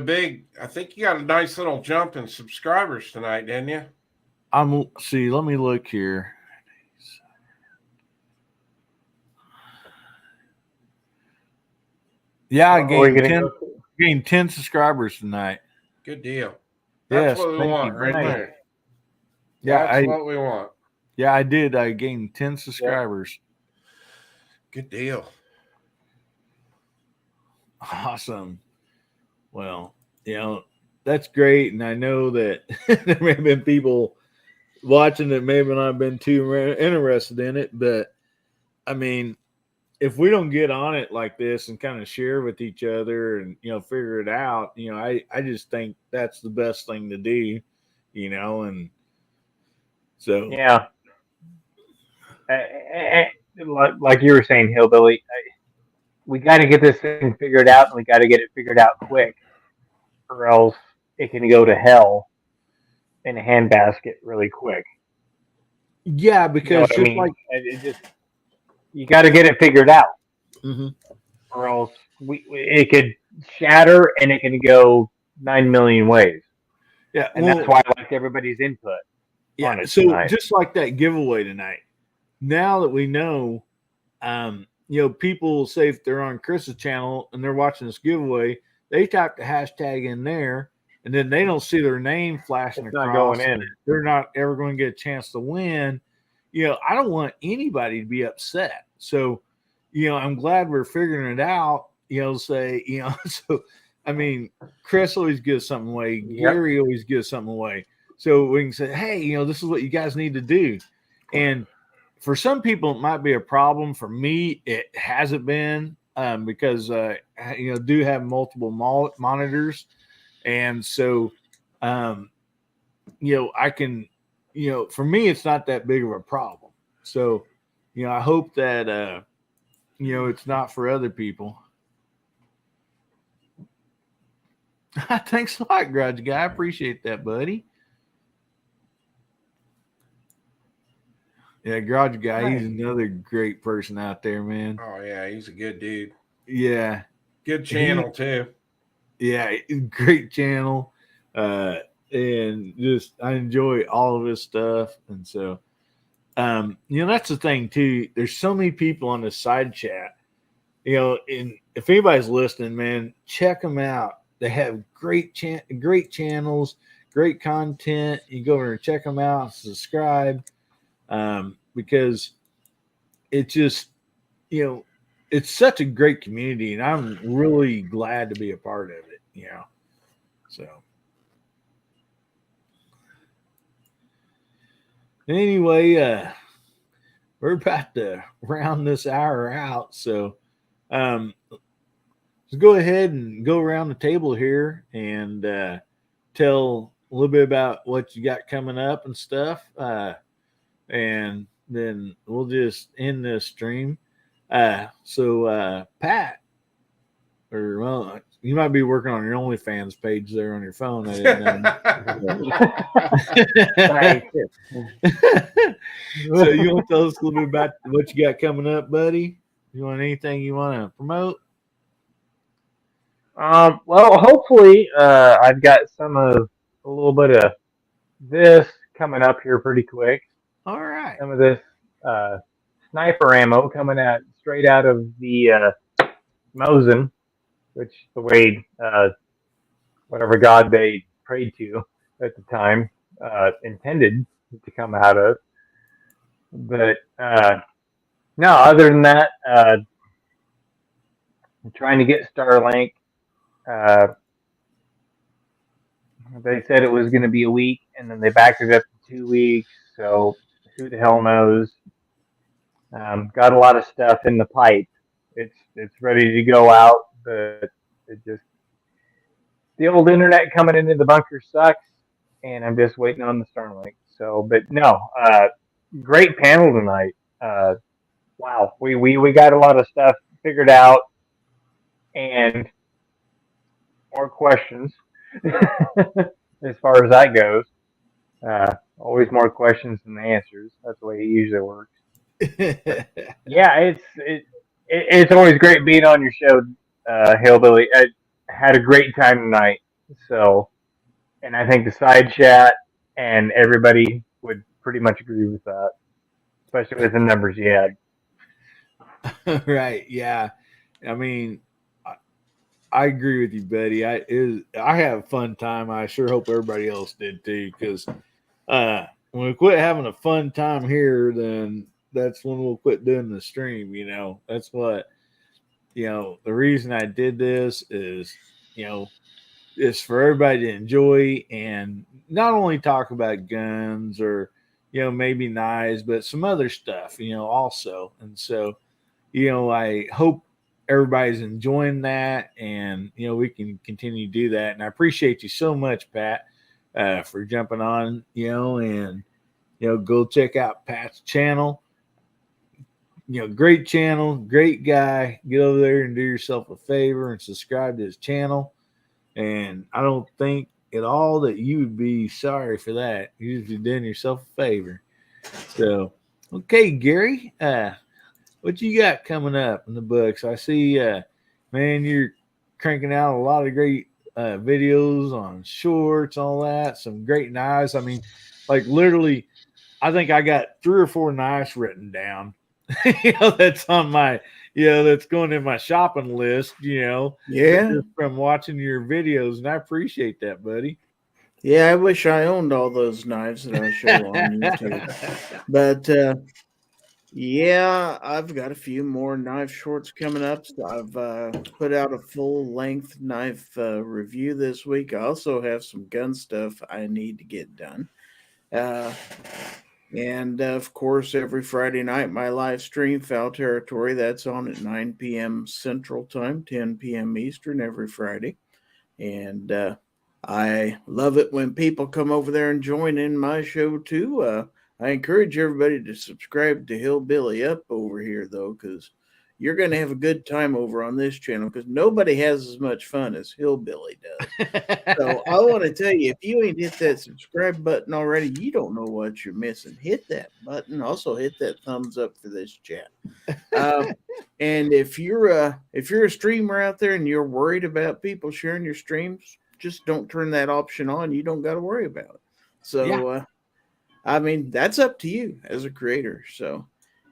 think you got a nice little jump in subscribers tonight, didn't you? Let me look here. Yeah, I gained 10 subscribers tonight. Good deal. That's what we want right there. Yeah, that's what we want. Yeah, I did. I gained 10 subscribers. Good deal. Awesome. Well, that's great. And I know that there may have been people watching that maybe not been too interested in it. But, I mean, if we don't get on it like this and kind of share with each other and, figure it out, I just think that's the best thing to do, and so. Yeah. Like you were saying, Hillbilly, we got to get this thing figured out, and we got to get it figured out quick, or else it can go to hell in a handbasket really quick. Yeah, because you got to get it figured out, mm-hmm. or else it could shatter and it can go 9 million ways. Yeah, and that's why I liked everybody's input. Yeah, so tonight. Just like that giveaway tonight. Now that we know, people say if they're on Chris's channel and they're watching this giveaway, they type the hashtag in there, and then they don't see their name flashing across. Not going in. They're not ever going to get a chance to win. I don't want anybody to be upset. So, I'm glad we're figuring it out. So I mean, Chris always gives something away. Yep. Gary always gives something away. So we can say, hey, this is what you guys need to do. And for some people, it might be a problem. For me, it hasn't been because, do have multiple monitors. And so, I can, for me, it's not that big of a problem. So, I hope that, it's not for other people. Thanks a lot, Grudge Guy. I appreciate that, buddy. Yeah, Garage Guy, he's another great person out there, man. Oh, yeah, he's a good dude. Yeah. Good channel, too. Yeah, great channel. And just, I enjoy all of his stuff. And so, that's the thing, too. There's so many people on the side chat. And if anybody's listening, man, check them out. They have great channels, great content. You go over and check them out, subscribe. Because it just, it's such a great community, and I'm really glad to be a part of it, So, anyway, we're about to round this hour out. So, let's go ahead and go around the table here and tell a little bit about what you got coming up and stuff. And then we'll just end this stream. So Pat, you might be working on your OnlyFans page there on your phone. I didn't know. So you want to tell us a little bit about what you got coming up, buddy? You want anything you want to promote? Well, hopefully, I've got a little bit of this coming up here pretty quick. All right. Some of this sniper ammo coming out straight out of the Mosin, which the way whatever god they prayed to at the time intended to come out of. But no, other than that, I'm trying to get Starlink. They said it was going to be a week, and then they backed it up to 2 weeks. So who the hell knows? Got a lot of stuff in the pipe. It's ready to go out, but it just the old internet coming into the bunker sucks, and I'm just waiting on the Starlink. So, but no, great panel tonight. Wow, we got a lot of stuff figured out, and more questions as far as that goes. Always more questions than answers. That's the way it usually works. Yeah, it's always great being on your show, Hillbilly. I had a great time tonight. So, and I think the side chat and everybody would pretty much agree with that, especially with the numbers you had. Right. Yeah. I mean, I agree with you, buddy. I had a fun time. I sure hope everybody else did too. Because when we quit having a fun time here, then that's when we'll quit doing the stream. That's what the reason I did this is it's for everybody to enjoy and not only talk about guns or maybe knives, but some other stuff also. And so I hope everybody's enjoying that, and we can continue to do that. And I appreciate you so much, Pat, for jumping on. And go check out Pat's channel. Great channel, great guy. Get over there and do yourself a favor and subscribe to his channel. And I don't think at all that you would be sorry for that. You've done yourself a favor. So, okay, Gary. What you got coming up in the books? I see, man, you're cranking out a lot of great videos on shorts, all that. Some great knives. I mean, like literally, I think I got 3 or 4 knives written down. That's on my, that's going in my shopping list. Yeah. Just from watching your videos, and I appreciate that, buddy. Yeah, I wish I owned all those knives that I show on YouTube. But yeah, I've got a few more knife shorts coming up. So I've put out a full-length knife review this week. I also have some gun stuff I need to get done. And of course, every Friday night, my live stream, Foul Territory, that's on at 9 p.m. Central Time, 10 p.m. Eastern every Friday. And I love it when people come over there and join in my show too. I encourage everybody to subscribe to Hillbilly Up over here, though, because you're going to have a good time over on this channel because nobody has as much fun as Hillbilly does. So I want to tell you, if you ain't hit that subscribe button already, you don't know what you're missing. Hit that button. Also hit that thumbs up for this chat. And if you're a streamer out there and you're worried about people sharing your streams, just don't turn that option on. You don't got to worry about it. So, I mean, that's up to you as a creator. So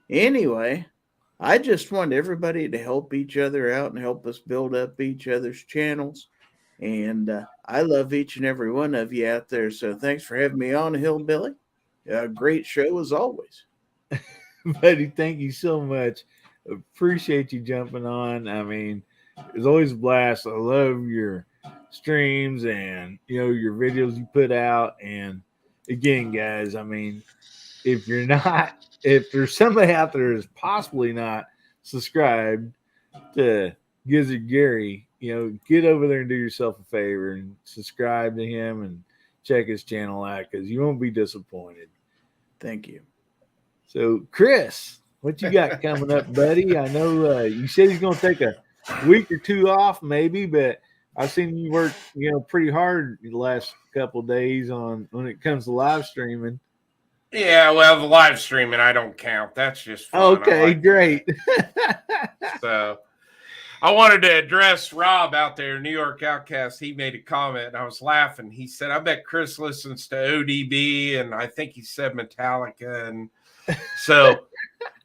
anyway, I just want everybody to help each other out and help us build up each other's channels. And I love each and every one of you out there. So thanks for having me on, Hillbilly. A great show as always. Buddy, thank you so much. Appreciate you jumping on. I mean, it's always a blast. I love your streams and, your videos you put out. And again, guys, I mean, if there's somebody out there that's possibly not subscribed to Gizzard Gary, get over there and do yourself a favor and subscribe to him and check his channel out because you won't be disappointed. Thank you. So, Chris, what you got coming up, buddy? I know you said he's going to take a week or 2 off maybe, but I've seen you work, pretty hard the last couple of days on when it comes to live streaming. Yeah, well, the live streaming I don't count. That's just fun. Okay, great. So I wanted to address Rob out there, New York Outcast. He made a comment and I was laughing. He said, I bet Chris listens to ODB, and I think he said Metallica. And so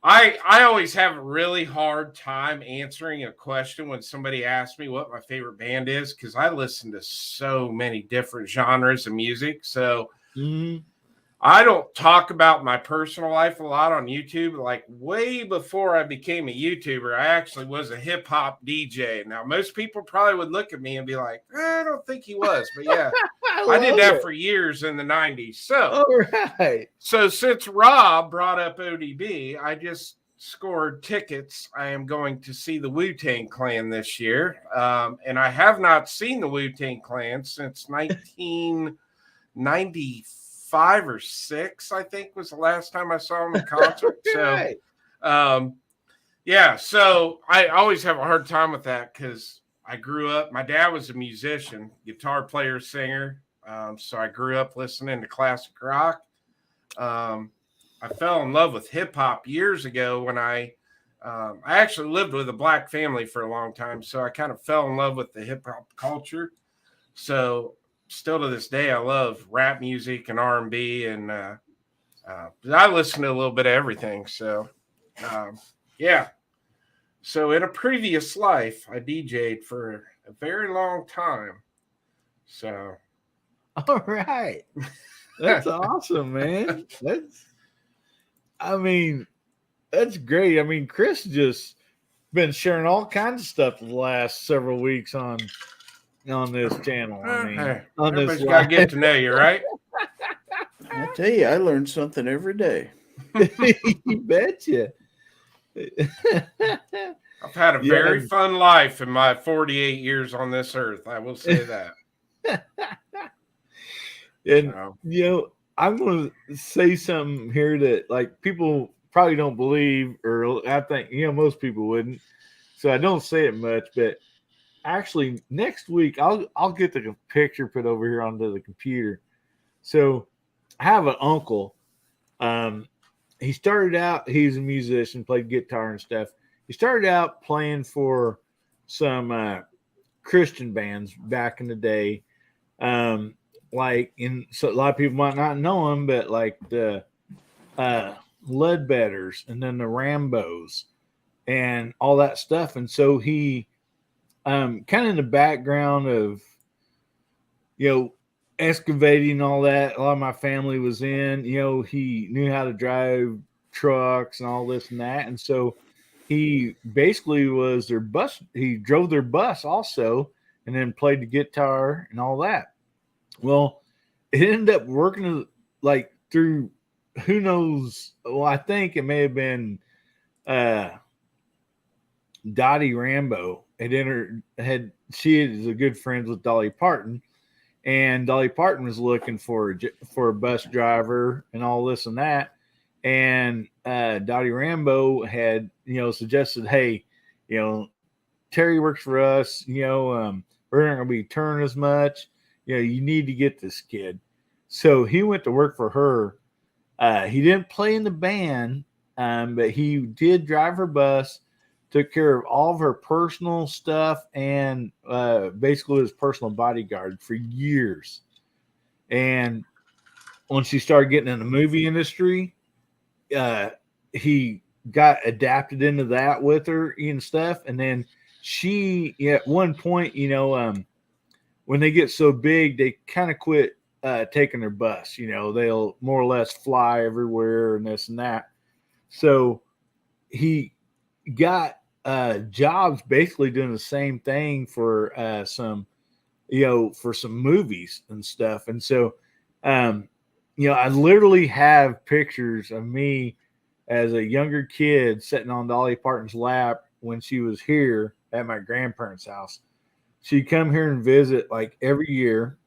I always have a really hard time answering a question when somebody asks me what my favorite band is, because I listen to so many different genres of music. So I don't talk about my personal life a lot on YouTube. Like way before I became a YouTuber, I actually was a hip hop DJ. Now, most people probably would look at me and be like, I don't think he was. But yeah, I did that for years in the 90s. So, all right. So since Rob brought up ODB, I just scored tickets. I am going to see the Wu-Tang Clan this year. And I have not seen the Wu-Tang Clan since 1995 or 6, I think was the last time I saw them in concert. So, yeah, so I always have a hard time with that because I grew up, my dad was a musician, guitar player, singer. So I grew up listening to classic rock. I fell in love with hip hop years ago when I actually lived with a black family for a long time. So I kind of fell in love with the hip hop culture. So still to this day, I love rap music and R&B, and I listen to a little bit of everything. So, yeah. So in a previous life, I DJ'd for a very long time. So. All right. That's awesome, man. That's great. I mean, Chris just been sharing all kinds of stuff the last several weeks on this channel. On everybody's got to get to know you, right? I tell you, I learn something every day. You betcha. I've had a very fun life in my 48 years on this earth. I will say that. And I'm going to say something here that like people probably don't believe, or I think most people wouldn't. So I don't say it much, but actually next week I'll get the picture put over here onto the computer. So I have an uncle. He started out, he's a musician, played guitar and stuff. He started out playing for some Christian bands back in the day. So a lot of people might not know him, but like the Ledbetters and then the Rambos and all that stuff. And so he kind of in the background of excavating all that, a lot of my family was in, he knew how to drive trucks and all this and that. And so he basically was their bus. He drove their bus also, and then played the guitar and all that. Well, it ended up working like through who knows. Well, I think it may have been Dottie Rambo she is a good friend with Dolly Parton, and Dolly Parton was looking for a bus driver and all this and that. And Dottie Rambo had, suggested, hey, Terry works for us, we're not going to be touring as much. You need to get this kid. So he went to work for her. He didn't play in the band, but he did drive her bus, took care of all of her personal stuff, and basically was personal bodyguard for years. And when she started getting in the movie industry, he got adapted into that with her and stuff. And then she, at one point, when they get so big, they kind of quit taking their bus. They'll more or less fly everywhere and this and that. So he got jobs basically doing the same thing for some movies and stuff. And so, I literally have pictures of me as a younger kid sitting on Dolly Parton's lap when she was here at my grandparents' house. She'd come here and visit like every year.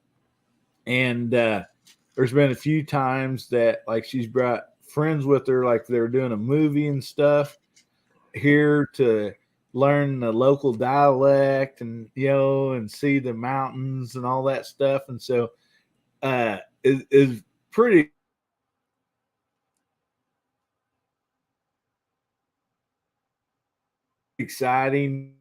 And there's been a few times that like she's brought friends with her, like they were doing a movie and stuff here to learn the local dialect and, and see the mountains and all that stuff. And so is pretty exciting.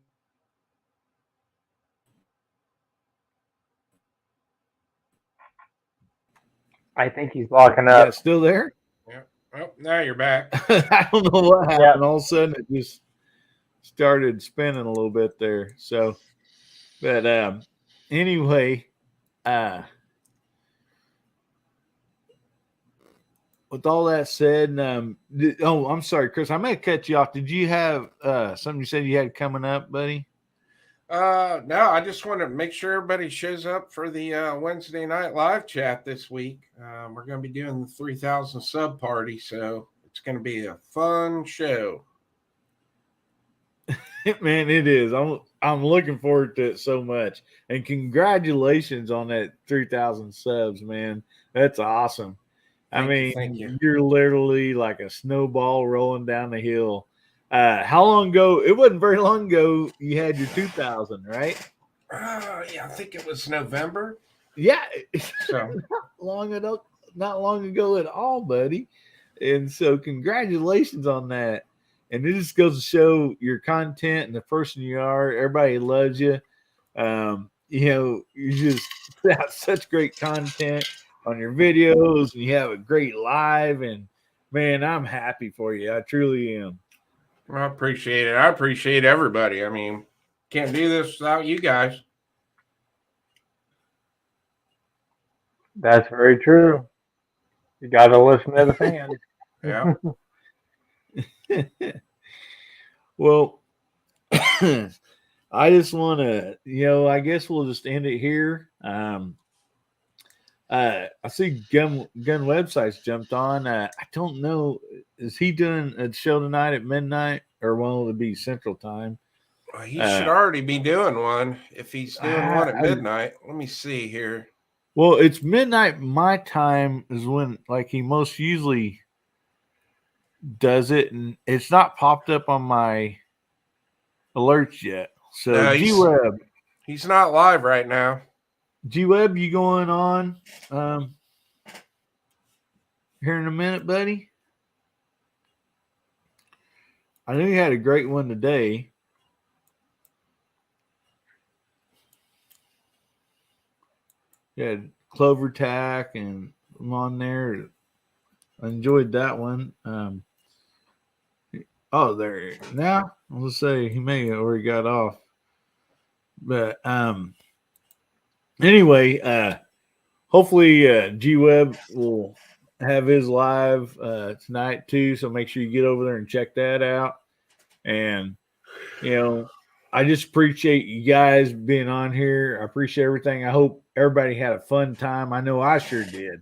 I think he's locking up. Yeah, still there? Yeah. Oh, now you're back. I don't know what happened. Yeah. All of a sudden it just started spinning a little bit there. So, but anyway, with all that said, I'm sorry, Chris, I may have cut you off. Did you have something you said you had coming up, buddy? No, I just want to make sure everybody shows up for the Wednesday night live chat this week. We're going to be doing the 3,000 sub party, so it's going to be a fun show. Man, it is. I'm looking forward to it so much. And congratulations on that 3,000 subs, man. That's awesome. I mean, Thank you. you're literally like a snowball rolling down the hill. How long ago? It wasn't very long ago you had your 2,000, right? Yeah, I think it was November. Yeah. So Not long ago at all, buddy. And so congratulations on that. And it just goes to show your content and the person you are. Everybody loves you. You just put out such great content on your videos, and you have a great live. And man, I'm happy for you. I truly am. I appreciate it. I appreciate everybody. I mean, can't do this without you guys. That's very true. You got to listen to the fans. Yeah. Well, I just want to, I guess we'll just end it here. I see Gun Websites jumped on. I don't know. Is he doing a show tonight at midnight, or will it be Central Time? Well, he should already be doing one if he's doing one at midnight. Let me see here. Well, it's midnight my time is when he most usually does it, and it's not popped up on my alerts yet. So G-Web. He's not live right now. G-Web, you going on here in a minute, buddy? I know you had a great one today. You had Clover Tack and I'm on there. I enjoyed that one. There now. Let's say he may have already got off. But anyway, hopefully G-Web will have his live tonight too. So make sure you get over there and check that out. And I just appreciate you guys being on here. I appreciate everything. I hope everybody had a fun time. I know I sure did.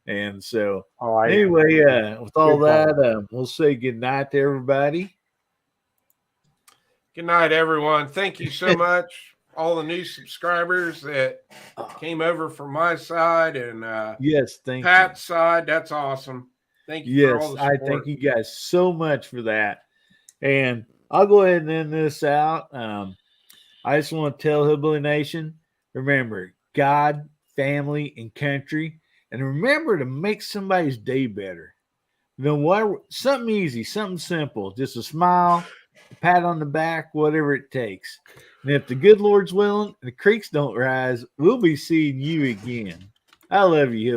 And so anyway, with all that, we'll say good night to everybody. Good night, everyone. Thank you so much. All the new subscribers that came over from my side and yes, thank Pat's side. That's awesome. Thank you for all the support. I thank you guys so much for that. And I'll go ahead and end this out. I just want to tell Hillbilly Nation, remember God, family, and country. And remember to make somebody's day better. Something easy, something simple. Just a smile, a pat on the back, whatever it takes. And if the good Lord's willing and the creeks don't rise, we'll be seeing you again. I love you,